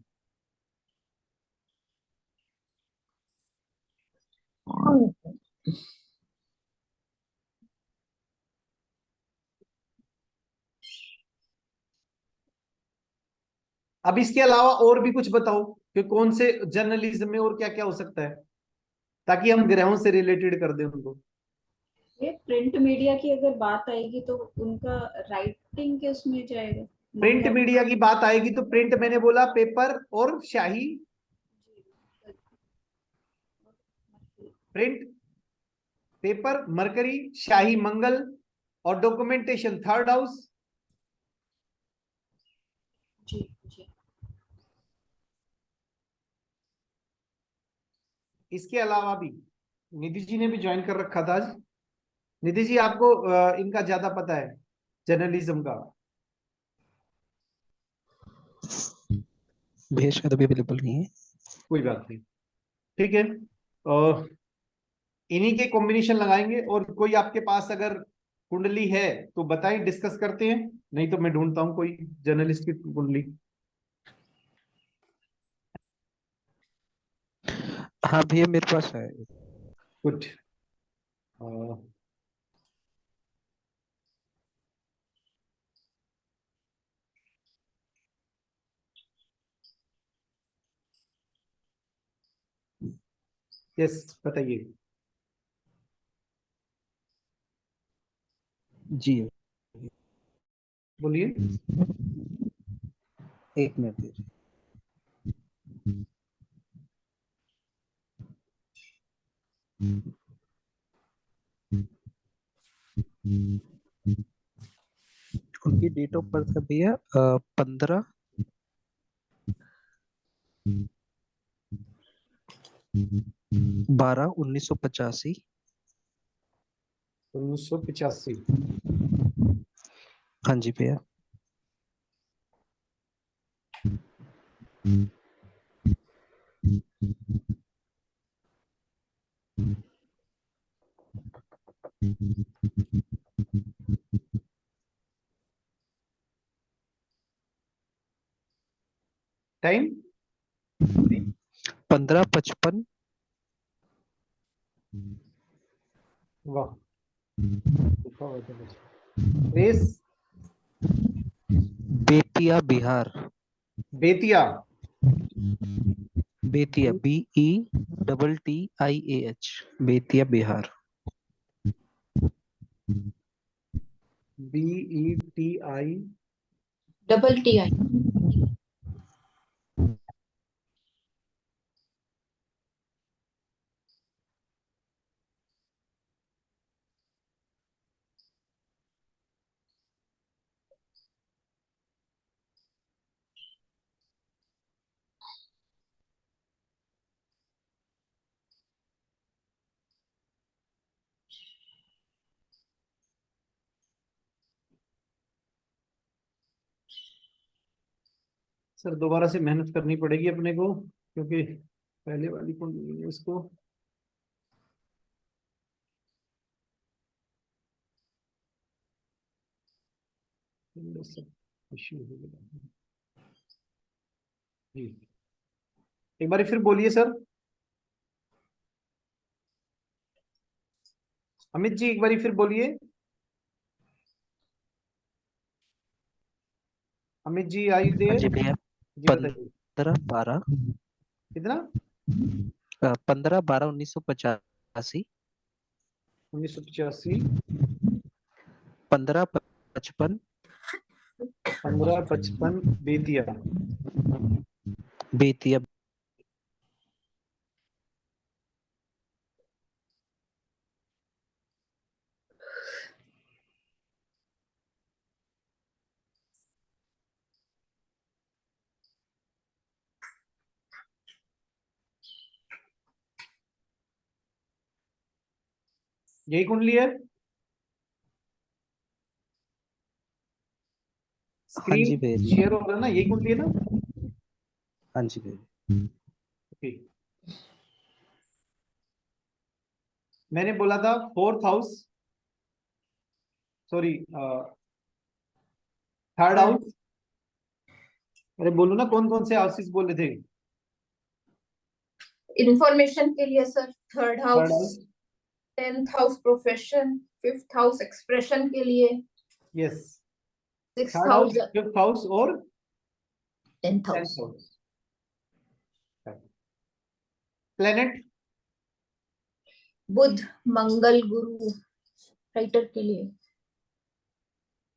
अब इसके अलावा और भी कुछ बताओ कि कौन से जर्नलिज्म में और क्या क्या हो सकता है, ताकि हम ग्रहों से रिलेटेड कर दें उनको। ये प्रिंट मीडिया की अगर बात आएगी तो उनका राइटिंग के उसमें जाएगा। प्रिंट मंगल। मीडिया की बात आएगी तो प्रिंट मैंने बोला पेपर और शाही, प्रिंट पेपर मरकरी, शाही मंगल, और डॉक्यूमेंटेशन थर्ड हाउस। जी जी। इसके अलावा भी निधि जी ने भी ज्वाइन कर रखा था आज। निधि जी, आपको इनका ज्यादा पता है जर्नलिज्म का? भैया शायद अभी अवेलेबल नहीं है। कोई बात नहीं, ठीक है। और इन्हीं के कॉम्बिनेशन लगाएंगे, और कोई आपके पास अगर कुंडली है तो बताएं, डिस्कस करते हैं, नहीं तो मैं ढूंढता हूं कोई जर्नलिस्ट की कुंडली। हाँ भैया मेरे पास है। कुछ यस, बताइए। जी बोलिए। एक मिनट दीजिए। उनकी डेट ऑफ बर्थ है भैया 15/12/1985। 1985। हाँ जी भैया। टाइम 15:55। वाह, race Bettiah Bihar. Bettiah. Bettiah BETTIAH, Bettiah Bihar. BETI। TTI। Sir दोबारा से मेहनत करनी पड़ेगी अपने को, क्योंकि पहले वाली को नहीं है उसको। इश्यू हो गया जी। एक बार फिर बोलिए सर। अमित जी एक बार फिर बोलिए। अमित जी आई हाँ देर। जी भैया। जी बताइए। 15/12। कितना? 15/12/1985। 1985। 15/55। 1555 बेतिया। बेतिया। यही कुंडली है। हाँ जी स्क्रीन भैया जी। शेयर हो रहा है ना, यही कुंडली है ना? हाँ जी भैया। ओके। मैंने बोला था fourth house, sorry third house. अरे बोलो ना कौन कौन से हाउसेस बोले थे। इंफॉर्मेशन के लिए sir, third third house, house. 10th house profession, 5th house expression के लिए, yes. 6th third house, house, fifth house और 10th 10th house. House. Planet. Budh, Mangal, Guru writer के लिए।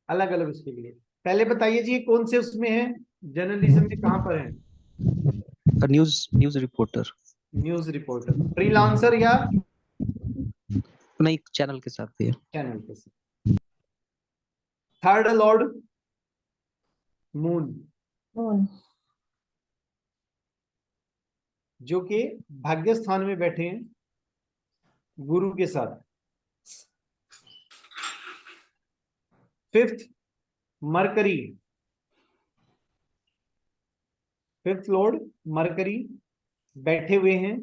अलग अलग उसके लिए। पहले बताइए जी ये कौन से उसमें है, जर्नलिज्म में कहां पर है? News reporter. News reporter, freelancer या नहीं, चैनल के साथ भैया। चैनल पे से। Third Lord moon, moon. जो कि भाग्य स्थान में बैठे हैं गुरु के साथ। Fifth mercury, fifth Lord mercury बैठे हुए हैं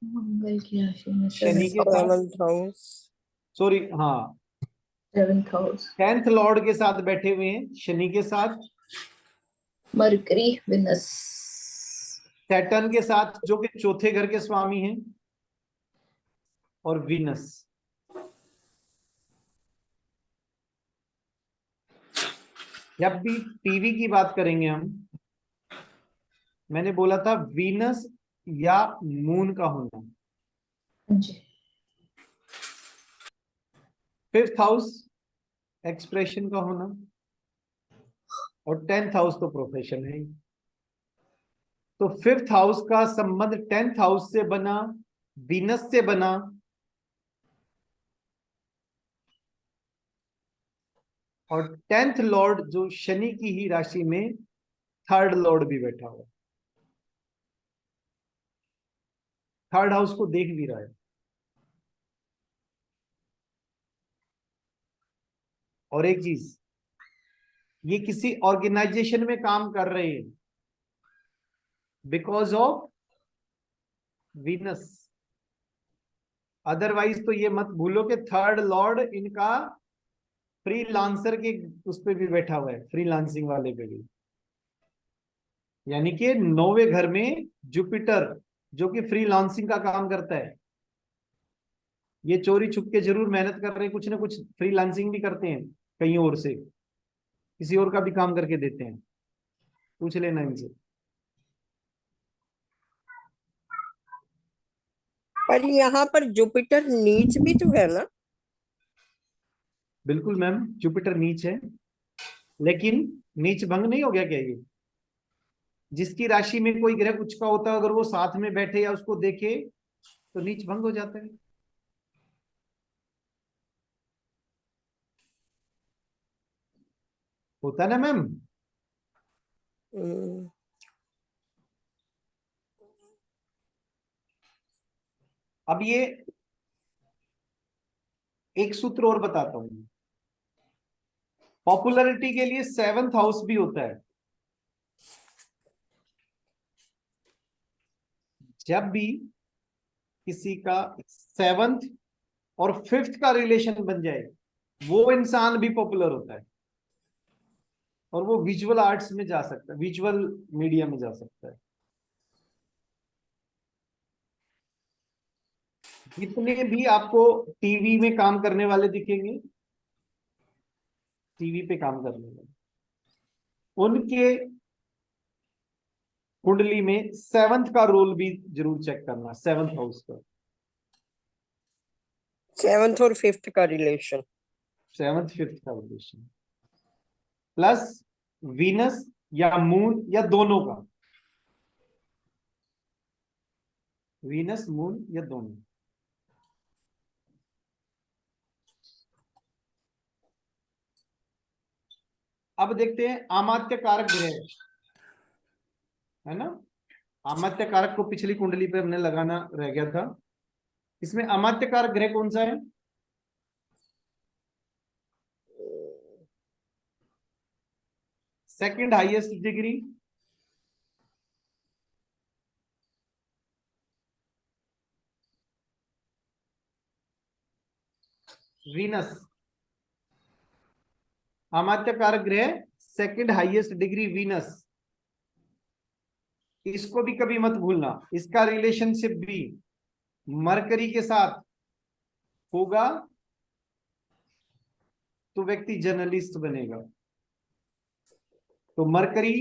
मंगल की राशि में शनि के साथ। 7th house. सॉरी हाँ, 7th हाउस। 10th लॉर्ड के साथ बैठे हुए हैं शनि के साथ। Mercury, Venus. सैटर्न के साथ जो कि चौथे घर के स्वामी हैं, और वीनस। जब भी टीवी की बात करेंगे हम, मैंने बोला था वीनस या मून का होना। जी। फिफ्थ हाउस एक्सप्रेशन का होना, और 10th हाउस तो प्रोफेशन है ही। तो फिफ्थ हाउस का संबंध 10th हाउस से बना, वीनस से बना, और 10th लॉर्ड जो शनि की ही राशि में थर्ड लॉर्ड भी बैठा हुआ, थर्ड हाउस को देख भी रहा है। और एक चीज, ये किसी ऑर्गेनाइजेशन में काम कर रहे हैं बिकॉज ऑफ वीनस। अदरवाइज तो ये मत भूलो कि थर्ड लॉर्ड इनका फ्रीलांसर के उस पे भी बैठा हुआ है, फ्रीलांसिंग वाले पे भी। यानी कि 9वें घर में जुपिटर, जो कि फ्रीलांसिंग का काम करता है। ये चोरी छुप के जरूर मेहनत कर रहे हैं, कुछ ना कुछ फ्रीलांसिंग भी करते हैं कहीं और से, किसी और का भी काम करके देते हैं, पूछ लेना इनसे। पर यहाँ पर जुपिटर नीच भी तो है ना? बिल्कुल मैम, जुपिटर नीच है, लेकिन नीच भंग नहीं हो गया क्या ये? जिसकी राशि में कोई ग्रह कुछ का होता है, अगर वो साथ में बैठे या उसको देखे तो नीच भंग हो जाता है। होता है ना मैम? हम्म, अब ये एक सूत्र और बताता हूं, पॉपुलैरिटी के लिए 7th हाउस भी होता है। जब भी किसी का 7th और 5th का रिलेशन बन जाए, वो इंसान भी पॉपुलर होता है, और वो विजुअल आर्ट्स में जा सकता है, विजुअल मीडिया में जा सकता है। जितने भी आपको टीवी में काम करने वाले दिखेंगे, टीवी पे काम करने वाले, उनके कुंडली में 7th का रोल भी जरूर चेक करना, 7th हाउस का। 7th और 5th का रिलेशन। 7th 5th का रिलेशन प्लस वीनस या मून या दोनों का, वीनस मून या दोनों। अब देखते हैं अमात्य कारक ग्रह, है ना? अमात्य कारक को पिछली कुंडली पे हमने लगाना रह गया था। इसमें अमात्य कारक ग्रह कौन सा है? सेकंड हाईएस्ट डिग्री वीनस, अमात्य कारक ग्रह सेकंड हाईएस्ट डिग्री वीनस। इसको भी कभी मत भूलना, इसका रिलेशनशिप भी मरकरी के साथ होगा तो व्यक्ति जर्नलिस्ट बनेगा। तो मरकरी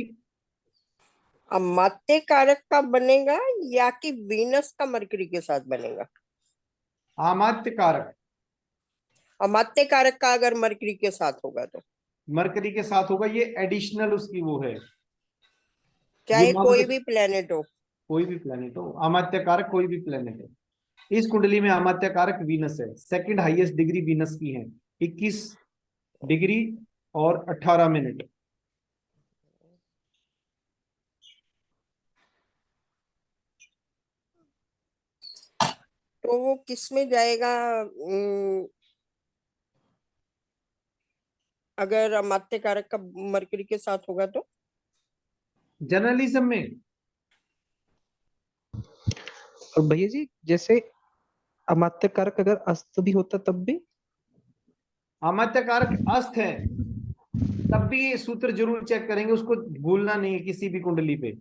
अमात्य कारक का बनेगा या कि वीनस का मरकरी के साथ बनेगा? अमात्य कारक, अमात्य कारक का अगर मरकरी के साथ होगा तो मरकरी के साथ होगा, ये एडिशनल उसकी वो है। ये चाहे मान कोई लो भी प्लेनेट हो। कोई भी प्लेनेट हो, अमात्य कारक कोई भी प्लेनेट है। इस कुंडली में अमात्य कारक वीनस है, सेकंड हाईएस्ट डिग्री वीनस की है, 21 डिग्री और 18 मिनट। तो वो किस में जाएगा? अगर अमात्य कारक का मरकरी के साथ होगा तो जर्नलिज्म में। और भैया जी, जैसे अमात्य कारक अगर अस्त भी होता तब भी? अमात्य कारक अस्त है तब भी ये सूत्र जरूर चेक करेंगे, उसको भूलना नहीं है किसी भी कुंडली पे।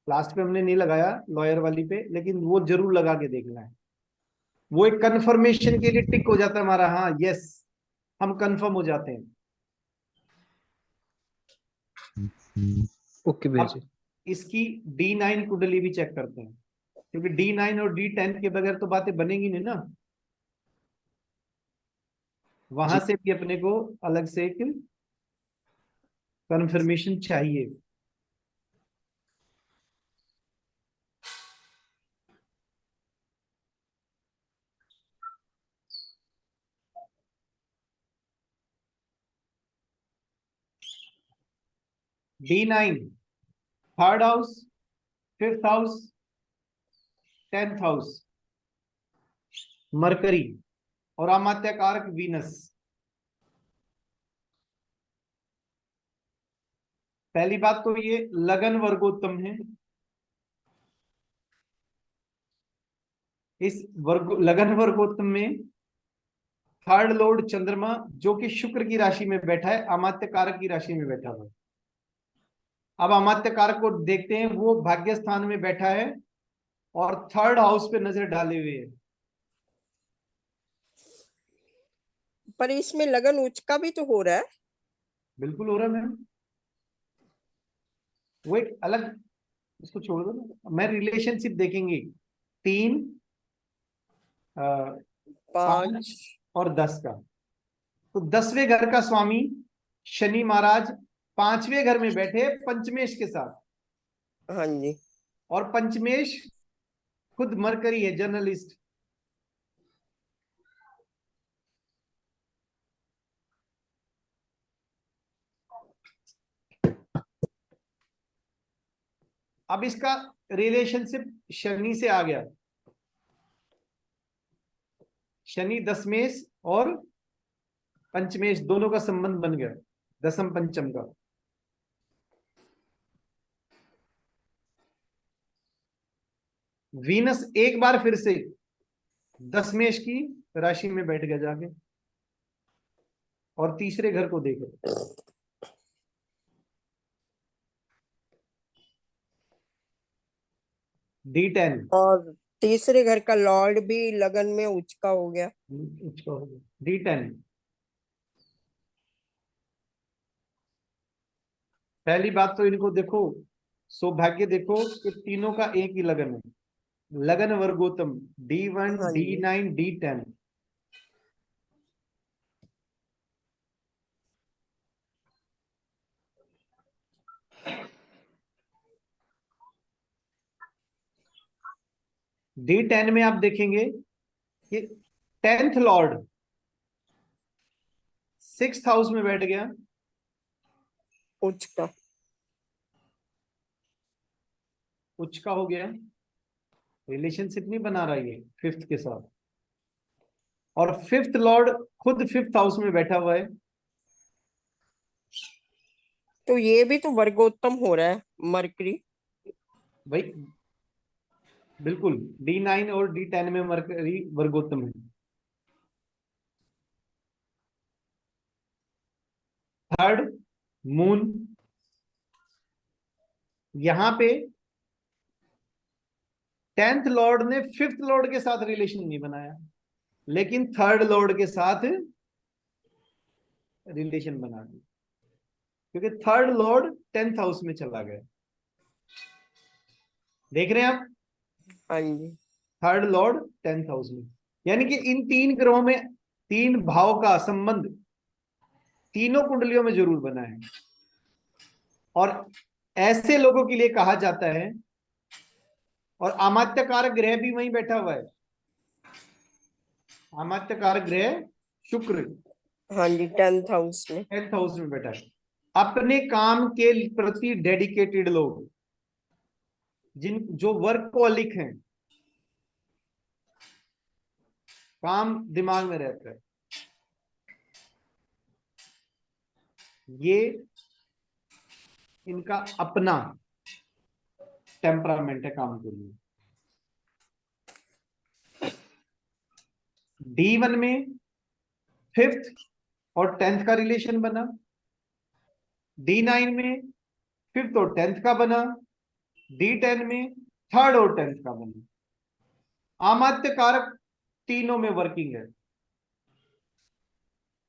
लास्ट पे हमने नहीं लगाया लॉयर वाली पे, लेकिन वो जरूर लगा के देखना है। वो एक कंफर्मेशन के लिए टिक हो जाता है हमारा, हाँ यस, हम कंफर्म हो जाते हैं। ओके भैया अब जी। इसकी D9 कुंडली भी चेक करते हैं, क्योंकि D9 और D10 के बगैर तो बातें बनेंगी नहीं ना। वहां जी से भी अपने को अलग से एक कंफर्मेशन चाहिए। D9 third house, 5th house, 10th house mercury और अमात्य कारक वीनस। पहली बात तो ये लगन वर्गोत्तम है। इस लगन वर्गोत्तम में थर्ड लॉर्ड चंद्रमा, जो कि शुक्र की राशि में बैठा है, अमात्य कारक की राशि में बैठा हुआ है। अब अमात्य कारक को देखते हैं, वो भाग्य स्थान में बैठा है और थर्ड हाउस पे नजर डाले हुए है। पर इसमें लगन उच्च का भी तो हो रहा है। बिल्कुल हो रहा है मैम। वो एक अलग, इसको छोड़ दो ना, मैं रिलेशनशिप देखेंगे 3, 5 5। और 10 का। तो 10वें घर का स्वामी शनि महाराज 5वें घर में बैठे पंचमेश के साथ, हाँ जी। और पंचमेश खुद मरकरी है, जर्नलिस्ट। अब इसका रिलेशनशिप शनि से आ गया, शनि दशमेश और पंचमेश दोनों का संबंध बन गया, दसम पंचम का। वीनस एक बार फिर से दशमेश की राशि में बैठ गया जाके, और तीसरे घर को देख रहे, D10। और तीसरे घर का लॉर्ड भी लगन में उच्च का हो गया। D10। पहली बात तो इनको देखो, सौभाग्य देखो कि तीनों का एक ही लगन है, लगन वर्गोत्तम, D1 हाँ जी। D9 D10। D10 में आप देखेंगे कि 10th लॉर्ड 6th हाउस में बैठ गया, उच्च का। उच्च का हो गया, रिलेशनशिप नहीं बना रहा ये 5th के साथ। और 5th लॉर्ड खुद 5th हाउस में बैठा हुआ है। तो ये भी तो वर्गोत्तम हो रहा है, मरकरी। भाई बिल्कुल, D9 और D10 में मरकरी वर्गोत्तम है। थर्ड मून, यहां पे 10th लॉर्ड ने 5th लॉर्ड के साथ रिलेशन नहीं बनाया, लेकिन 3rd लॉर्ड के साथ रिलेशन बना दी, क्योंकि 3rd लॉर्ड 10th हाउस में चला गया। देख रहे हैं आप, हाँ जी। 3rd लॉर्ड 10th हाउस में, यानी कि इन 3 ग्रहों में 3 भाव का संबंध तीनों कुंडलियों में जरूर बना है। और ऐसे लोगों के लिए कहा जाता है, और अमात्य कारक ग्रह भी वहीं बैठा हुआ है, अमात्य कारक ग्रह शुक्र हाँ जी, 10th हाउस में। 10th हाउस में बैठा है। अपने काम के प्रति डेडिकेटेड लोग, जो वर्कहोलिक हैं, काम दिमाग में रहता है, ये इनका अपना टेम्परामेंट है काम के लिए। D1 में 5th और 10th का रिलेशन बना, D9 में 5th और 10th का बना, D10 में 3rd और 10th का बना। अमात्य कारक तीनों में वर्किंग है,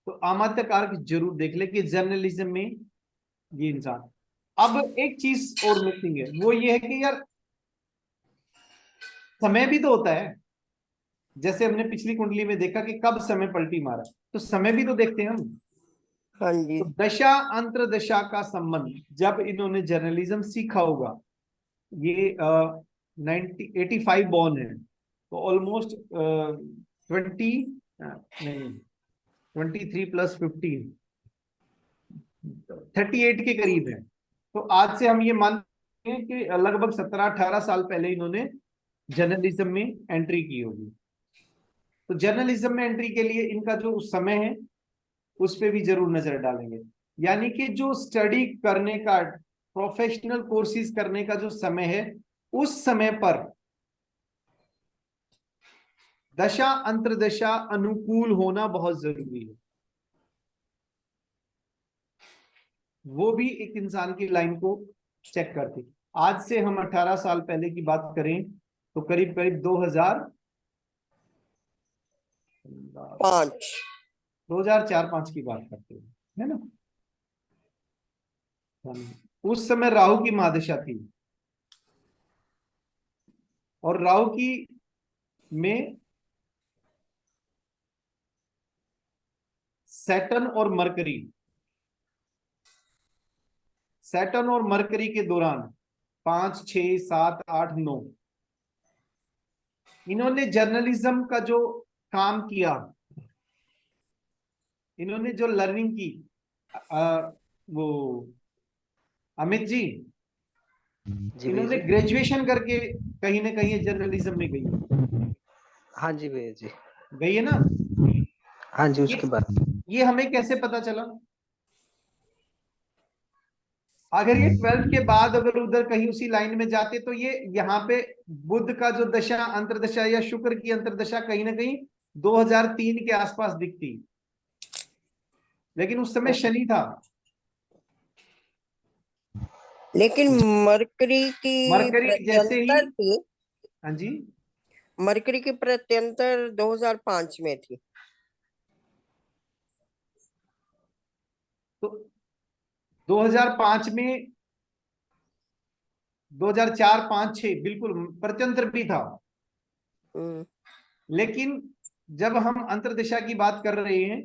तो अमात्य कारक जरूर देख ले कि जर्नलिज्म में ये इंसान। अब एक चीज और मिसिंग है, वो ये है कि यार समय भी तो होता है, जैसे हमने पिछली कुंडली में देखा कि कब समय पलटी मारा, तो समय भी तो देखते हैं हम। हाँ जी। तो दशा अंतर दशा का संबंध जब इन्होंने जर्नलिज्म सीखा होगा, ये 85 बॉर्न है, तो ऑलमोस्ट नहीं 23 + 15 38 के करीब है। तो आज से हम ये मानते हैं कि लगभग 17-18 साल पहले इन्होंने जर्नलिज्म में एंट्री की होगी। तो जर्नलिज्म में एंट्री के लिए इनका जो समय है उस पर भी जरूर नजर डालेंगे, यानी कि जो स्टडी करने का, प्रोफेशनल कोर्सेज करने का जो समय है, उस समय पर दशा अंतरदशा अनुकूल होना बहुत जरूरी है। वो भी एक इंसान की लाइन को चेक करती। आज से हम 18 साल पहले की बात करें तो करीब करीब 5। 2004-5 की बात करते हैं, है ना। उस समय राहु की महादशा थी, और राहु की में सैटर्न और मरकरी, सैटर्न और मरकरी के दौरान 5, 6, 7, 8, 9 इन्होंने जर्नलिज्म का जो काम किया, इन्होंने जो लर्निंग की, वो अमित जी, जी भैया इन्होंने जी। ग्रेजुएशन करके कहीं ना कहीं जर्नलिज्म में गई हाँ जी भैया जी। गई है ना। हाँ जी, ये उसके बाद ये हमें कैसे पता चला? अगर ये 12th के बाद अगर उधर कहीं उसी लाइन में जाते तो ये यहाँ पे बुध का जो दशा अंतरदशा या शुक्र की अंतरदशा कहीं ना कहीं 2003 के आसपास दिखती, लेकिन उस समय शनि था। लेकिन मरकरी की मरकरी जैसे ही, प्रत्यंतर थी, हाँ जी, मरकरी की प्रत्यंतर 2005 में थी। तो 2005 में 2004, 5, 6 बिल्कुल प्रत्यंतर भी था। हम्म, लेकिन जब हम अंतर्दिशा की बात कर रहे हैं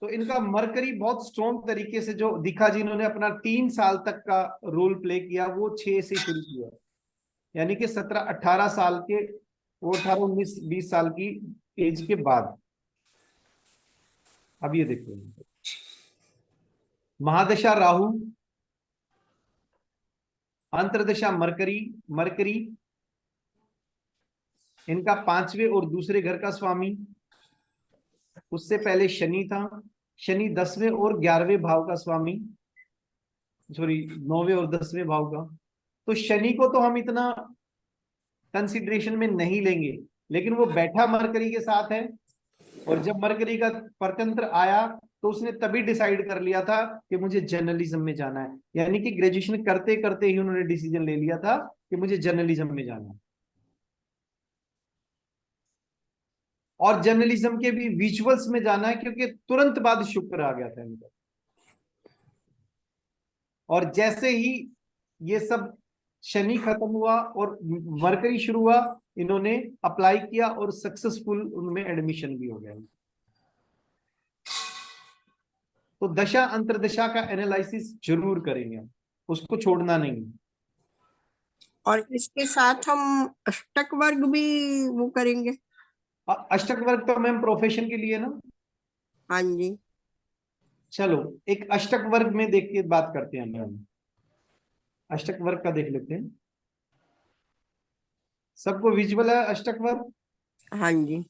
तो इनका मरकरी बहुत स्ट्रॉन्ग तरीके से जो दिखा, जिन्होंने अपना 3 साल तक का रोल प्ले किया, वो 6 से शुरू किया, यानी कि 17, 18 साल के, वो 18, 19, 20 साल की एज के बाद। अब ये देखो, महादशा राहु, अंतर्दशा मरकरी, मरकरी इनका 5वें और दूसरे घर का स्वामी, उससे पहले शनि था, शनि 10वें और 11वें भाव का स्वामी, सॉरी 9वें और 10वें भाव का। तो शनि को तो हम इतना कंसिडरेशन में नहीं लेंगे, लेकिन वो बैठा मरकरी के साथ है, और जब मरकरी का परतंत्र आया तो उसने तभी डिसाइड कर लिया था कि मुझे जर्नलिज्म में जाना है, यानी कि ग्रेजुएशन करते करते ही उन्होंने डिसीजन ले लिया था कि मुझे जर्नलिज्म में जाना है। और जर्नलिज्म के भी विजुअल्स में जाना है, क्योंकि तुरंत बाद शुक्र आ गया था इनका। और जैसे ही ये सब शनि खत्म हुआ और मरकरी शुरू हुआ, इन्होंने अप्लाई किया और सक्सेसफुल उनमें एडमिशन भी हो गया। तो दशा अंतरदशा का एनालिसिस जरूर करेंगे हम, उसको छोड़ना नहीं। और इसके साथ हम अष्टक वर्ग भी वो करेंगे। अष्टक वर्ग तो मैम प्रोफेशन के लिए ना। हाँ जी। चलो एक अष्टक वर्ग में देख के बात करते हैं मैम, अष्टक वर्ग का देख लेते हैं। सबको विजुअल है अष्टक वर्ग? हाँ जी।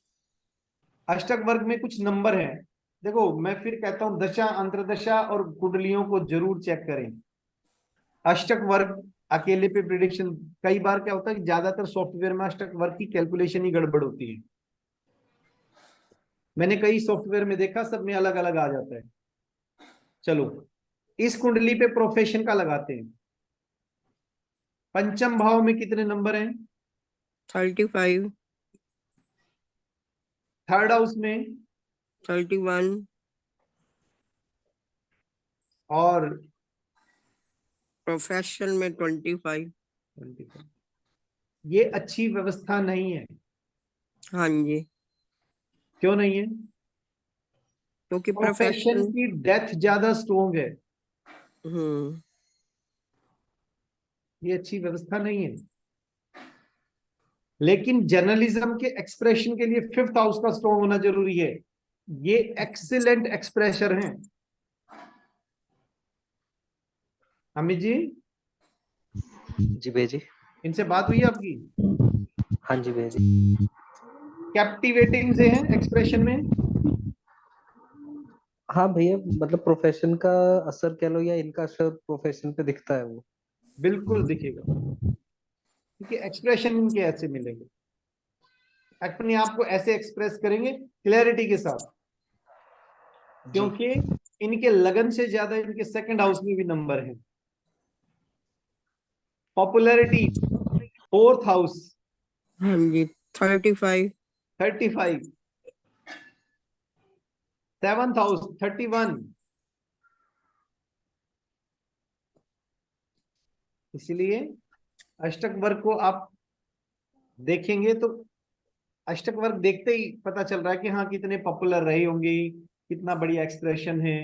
अष्टक वर्ग में कुछ नंबर हैं। देखो मैं फिर कहता हूं, दशा अंतरदशा और कुंडलियों को जरूर चेक करें। अष्टक वर्ग अकेले पे प्रिडिक्शन, कई बार क्या होता है कि ज्यादातर सॉफ्टवेयर में अष्टक वर्ग की कैलकुलेशन ही गड़बड़ होती है। मैंने कई सॉफ्टवेयर में देखा, सब में अलग अलग आ जाता है। चलो इस कुंडली पे प्रोफेशन का लगाते हैं। पंचम भाव में कितने नंबर हैं? 35, थर्ड हाउस में 31, और प्रोफेशन में 25। 25। ये अच्छी व्यवस्था नहीं है। हाँ जी, क्यों नहीं है? क्योंकि प्रोफेशन प्रोफेशन। की डेथ ज्यादा स्ट्रोंग है, हम्म। ये अच्छी व्यवस्था नहीं है। लेकिन जर्नलिज्म के एक्सप्रेशन के लिए फिफ्थ हाउस का स्ट्रोंग होना जरूरी है। ये एक्सीलेंट एक्सप्रेशर हैं। अमित जी, जी भैया जी। इनसे बात हुई है आपकी? हाँ जी भैया जी। कैप्टिवेटिंग से हैं एक्सप्रेशन में। हाँ भैया, मतलब प्रोफेशन का असर कह लो या इनका असर प्रोफेशन पे दिखता है वो। बिल्कुल दिखेगा, क्योंकि एक्सप्रेशन इनके ऐसे मिलेंगे, अपने आप को ऐसे एक्सप्रेस करेंगे क्लैरिटी के साथ, जी। क्योंकि इनके लगन से ज्यादा इनके सेकंड हाउस में भी नंबर है। पॉपुलैरिटी फोर्थ हाउस हाँ जी, 35। 35, सेवंथ हाउस 31, इसलिए अष्टक वर्ग को आप देखेंगे तो अष्टक वर्ग देखते ही पता चल रहा है कि हाँ कितने पॉपुलर रहे होंगे, कितना बढ़िया एक्सप्रेशन है।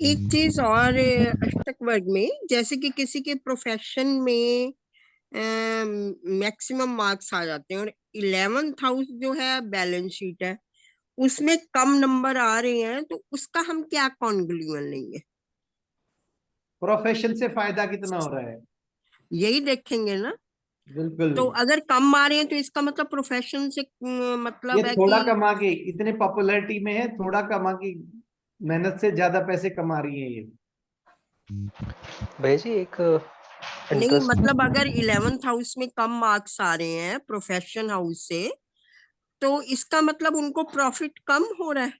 एक चीज और अष्टक वर्ग में, जैसे कि किसी के प्रोफेशन में मैक्सिमम मार्क्स आ जाते हैं और 11th हाउस जो है बैलेंस शीट है, उसमें कम नंबर आ रहे हैं, तो उसका हम क्या कॉन्क्लूजन लेंगे? प्रोफेशन से फायदा कितना हो रहा है, यही देखेंगे ना। बिल्कुल। तो अगर कम आ रहे हैं तो इसका मतलब प्रोफेशन से ये मतलब है थोड़ा कि कमा के इतने पॉपुलैरिटी में है, थोड़ा कमा के मेहनत से ज्यादा पैसे कमा रही है ये। भैया जी एक नहीं, इंटरेस्ट, मतलब अगर 11th हाउस में कम मार्क्स आ रहे हैं प्रोफेशन हाउस से, तो इसका मतलब उनको प्रॉफिट कम हो रहा है।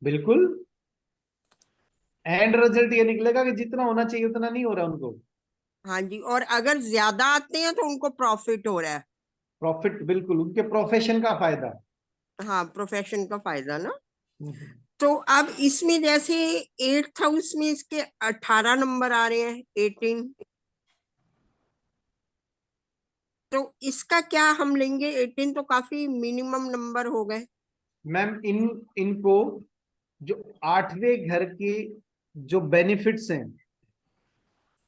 बिल्कुल, एंड रिजल्ट ये निकलेगा कि जितना होना चाहिए उतना नहीं हो रहा उनको। हाँ जी, और अगर ज्यादा आते हैं तो उनको प्रॉफिट हो रहा है। प्रॉफिट, बिल्कुल उनके प्रोफेशन का फायदा। हाँ, प्रोफेशन का फायदा ना। हम्म। तो अब इसमें जैसे 8th हाउस में इसके 18 नंबर आ रहे हैं, 18, तो इसका क्या हम लेंगे? 18 तो काफी मिनिमम नंबर हो गए। मैम इनको जो आठवें घर के जो बेनिफिट्स हैं,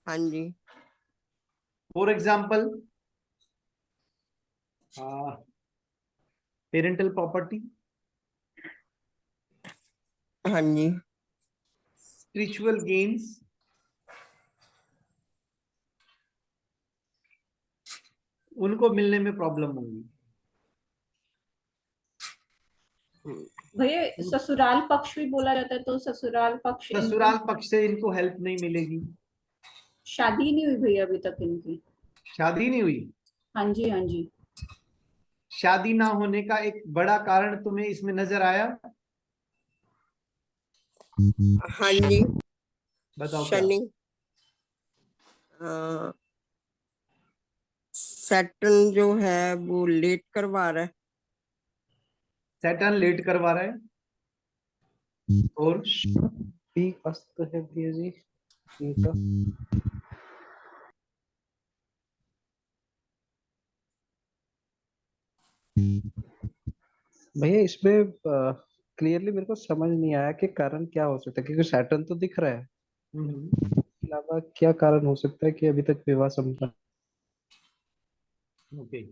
हाँ जी। फॉर एग्जाम्पल पेरेंटल प्रॉपर्टी, हाँ जी। स्पिरिचुअल गेन्स, उनको मिलने में प्रॉब्लम होगी। भैया ससुराल पक्ष भी बोला जाता है, तो ससुराल पक्ष इनका ससुराल पक्ष से इनको हेल्प नहीं मिलेगी। शादी नहीं हुई भैया अभी तक इनकी। शादी नहीं हुई। हाँ जी, हाँ जी। शादी ना होने का एक बड़ा कारण तुम्हें इसमें नजर आया? हाँ जी। बताओ क्या। शनि, सैटर्न जो है वो लेट करवा रहा है। सैटर्न लेट करवा रहा है, और भी अस्त है भैया जी इनका। भैया इसमें क्लियरली मेरे को समझ नहीं आया कि कारण क्या हो सकता है, क्योंकि सैटर्न तो दिख रहा है, इसके अलावा क्या कारण हो सकता है कि अभी तक विवाह संपन्न। ओके।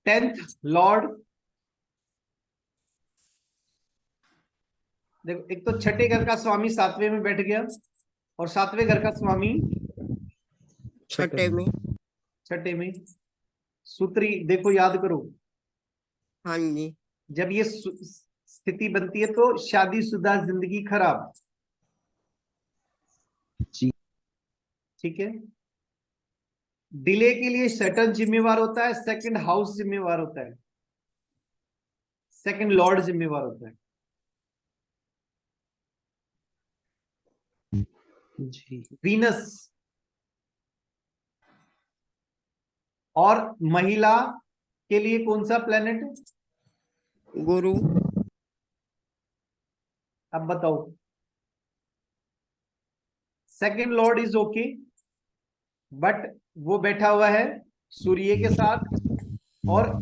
10th लॉर्ड, देखो एक तो छठे घर का स्वामी 7वें में बैठ गया, और 7वें घर का स्वामी छठे में। छठे में। सूत्री देखो, याद करो, हाँ जी। जब ये स्थिति बनती है तो शादीशुदा जिंदगी खराब। जी। ठीक है। डिले के लिए सैटर्न जिम्मेवार होता है, सेकंड हाउस जिम्मेवार होता है, सेकंड लॉर्ड जिम्मेवार होता है। जी। वीनस और महिला के लिए कौन सा प्लेनेट? गुरु। अब बताओ। Second Lord is okay, but वो बैठा हुआ है सूर्य के साथ और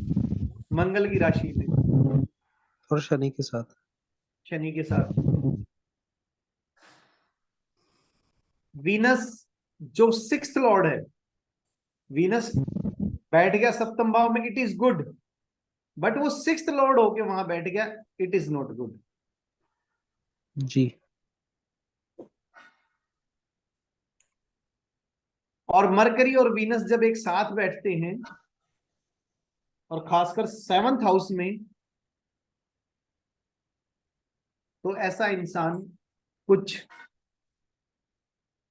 मंगल की राशि में, और शनि के साथ। शनि के साथ। वीनस जो 6th लॉर्ड है, वीनस बैठ गया सप्तम भाव में, इट इज गुड, बट वो 6th लॉर्ड होके वहां बैठ गया, इट इज नॉट गुड। जी। और मरकरी और वीनस जब एक साथ बैठते हैं, और खासकर 7th हाउस में, तो ऐसा इंसान कुछ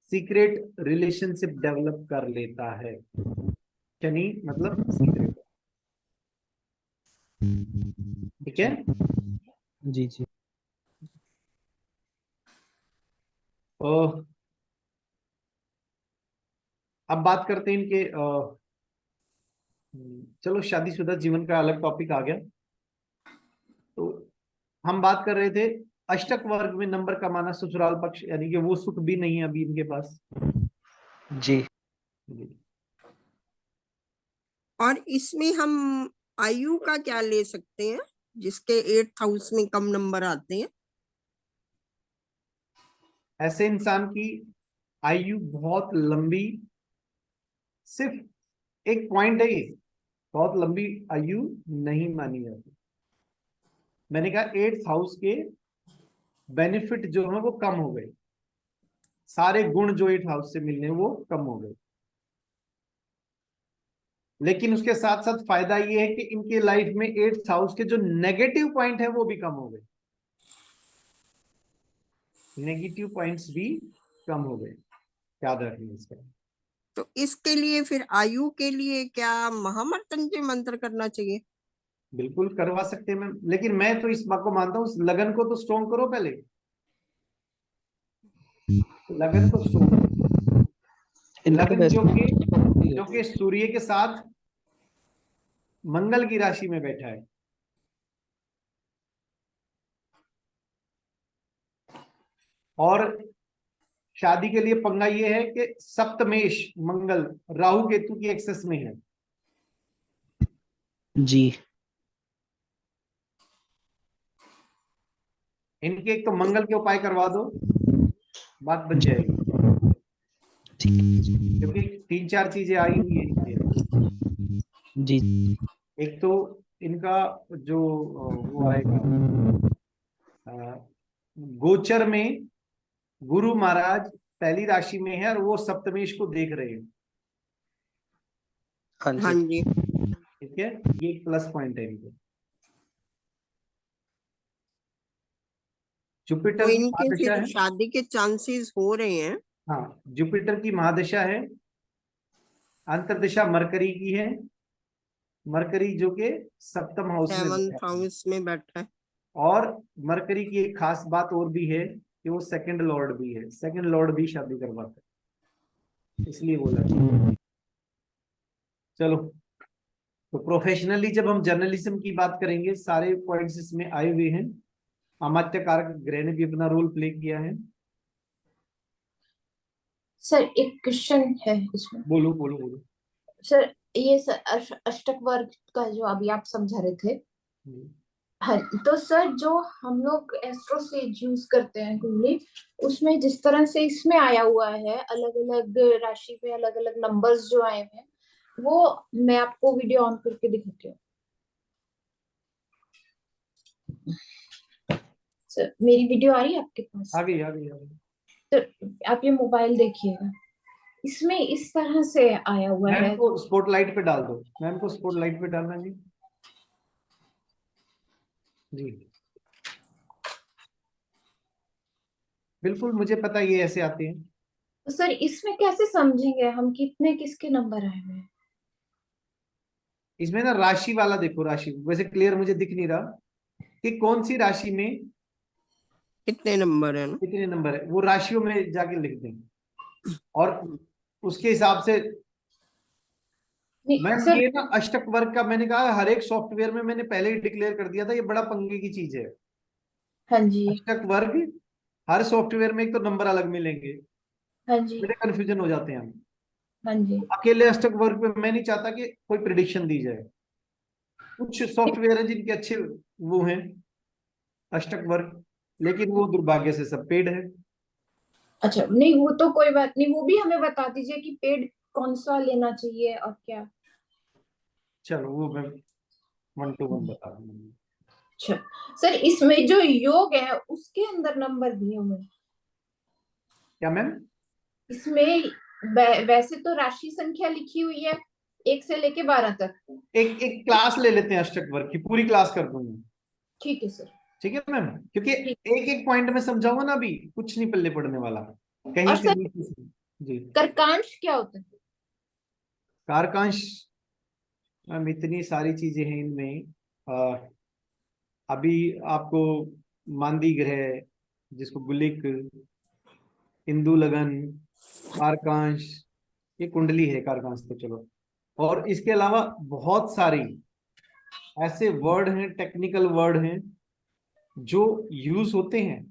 सीक्रेट रिलेशनशिप डेवलप कर लेता है। शनि मतलब सीक्रेट। ठीक है। जी। जी। तो अब बात करते हैं इनके चलो शादीशुदा जीवन का अलग टॉपिक आ गया। तो हम बात कर रहे थे अष्टक वर्ग में नंबर कमाना, ससुराल पक्ष, यानी कि वो सुख भी नहीं है अभी इनके पास। जी। जी। और इसमें हम आयु का क्या ले सकते हैं जिसके 8th हाउस में कम नंबर आते हैं? ऐसे इंसान की आयु बहुत लंबी, सिर्फ एक पॉइंट है ये, बहुत लंबी आयु नहीं मानी जाती। मैंने कहा 8th हाउस के बेनिफिट जो है वो कम हो गए, सारे गुण जो 8th हाउस से मिलने वो कम हो गए। लेकिन उसके साथ साथ फायदा ये है कि इनके लाइफ में 8th हाउस के जो नेगेटिव पॉइंट है वो भी कम हो गए, नेगेटिव पॉइंट्स भी कम हो गए। याद रखिए इसका। तो इसके लिए फिर आयु के लिए क्या महामृत्युंजय मंत्र करना चाहिए? बिल्कुल करवा सकते हैं मैम, लेकिन मैं तो इस बात को मानता हूँ, लगन को तो स्ट्रॉन्ग करो पहले, लगन को स्ट्रॉन्ग करो। इनका तो लगन वैसे जो कि सूर्य के साथ मंगल की राशि में बैठा है, और शादी के लिए पंगा ये है कि सप्तमेश मंगल राहु केतु की एक्सेस में है। जी। इनके एक तो मंगल के उपाय करवा दो, बात बन जाएगी, क्योंकि 3-4 चीजें आई हुई है इनके। जी। एक तो इनका जो वो आएगा गोचर में गुरु महाराज पहली राशि में है और वो सप्तमेश को देख रहे हैं। हाँ हाँ जी। जी। ठीक है, ये एक प्लस पॉइंट है इनको। तो जुपिटर की इनके महादशा फिर है। शादी के चांसेस हो रहे हैं? हाँ, जुपिटर की महादशा है, अंतर्दशा मरकरी की है, मरकरी जो कि सप्तम हाउस में बैठा 7th है। हाउस में बैठा है। और मरकरी की एक खास बात और भी है कि वो सेकंड लॉर्ड भी है, सेकंड लॉर्ड भी शादी करवाता है, इसलिए बोला है। चलो, तो प्रोफेशनली जब हम जर्नलिज्म की बात करेंगे, सारे पॉइंट्स इसमें आए हुए हैं। अमात्य कारक ग्रह ने भी अपना रोल प्ले किया है। सर एक क्वेश्चन है इसमें। बोलो बोलो बोलो। सर ये सर अष्टक वर्ग का जो अभी आप समझा रहे थे, हाँ, तो सर जो हम लोग एस्ट्रो से यूज करते हैं कुंडली, उसमें जिस तरह से इसमें आया हुआ है अलग अलग राशि पे अलग अलग नंबर्स जो आए हैं, वो मैं आपको वीडियो ऑन करके दिखाती हूँ। सर मेरी वीडियो आ रही है आपके पास? आ गई आ गई आ गई। तो आप ये मोबाइल देखिएगा, इसमें इस तरह से आया हुआ है। मैम को स्पॉटलाइट पे डाल दो, मैम को स्पॉटलाइट पे डालना जी। जी बिल्कुल, मुझे पता है ये ऐसे आते हैं। तो सर इसमें कैसे समझेंगे हम कितने किसके नंबर आए हुए हैं? इसमें ना राशि वाला देखो, राशि वैसे क्लियर मुझे दिख नहीं रहा कि कौन सी राशि में कितने नंबर है ना? कितने नंबर है, वो राशियों में जाके लिख दें और उसके हिसाब से। नहीं मैम सर। ये ना अष्टक वर्ग का मैंने कहा हर एक सॉफ्टवेयर में मैंने पहले ही डिक्लेयर कर दिया था, ये बड़ा पंगे की चीज है। हाँ जी। अष्टक वर्ग हर सॉफ्टवेयर में एक तो नंबर अलग मिलेंगे, हाँ जी। बड़े कंफ्यूजन हो जाते हैं हम। हाँ जी। अकेले अष्टक वर्ग पे मैं नहीं चाहता कि कोई प्रिडिक्शन दी जाए। कुछ सॉफ्टवेयर है जिनके अच्छे वो हैं अष्टक वर्ग, लेकिन वो दुर्भाग्य से सब पेड है। अच्छा, नहीं वो तो कोई बात नहीं, वो भी हमें बता दीजिए कि पेड कौन सा लेना चाहिए और क्या। चलो वो मैं 1 to 1 बता दूंगा। अच्छा सर, इसमें जो योग है उसके अंदर नंबर दिए हुए हैं। क्या मैम? इसमें वैसे तो राशि संख्या लिखी हुई है 1 से लेके 12 तक। एक एक क्लास ले लेते हैं अष्टक वर्ग की, पूरी क्लास कर दूंगा। ठीक है सर। ठीक है मैम, क्योंकि ठीक। एक एक पॉइंट में समझाऊंगा ना, अभी कुछ नहीं पल्ले पड़ने वाला और कहीं से सर नीचे से। जी। कर्कांश क्या होता है? कारकांश मैम इतनी सारी चीजें हैं इनमें। अभी आपको मांदी ग्रह, जिसको गुलिक, इंदु लगन, कारकांश, ये कुंडली है कारकांश तो चलो। और इसके अलावा बहुत सारी ऐसे वर्ड हैं, टेक्निकल वर्ड हैं जो यूज होते हैं,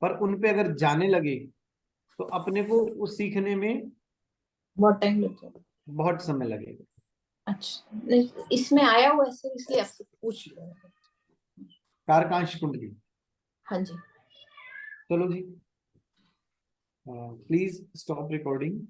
पर उन पे अगर जाने लगे तो अपने को उस सीखने में बहुत टाइम लग जाएगा। बहुत समय लगेगा। अच्छा, नहीं, इसमें आया हुआ ऐसे इसलिए आपसे पूछ लिया। कारकांश कुंडली। हाँ जी। चलो जी, प्लीज स्टॉप रिकॉर्डिंग।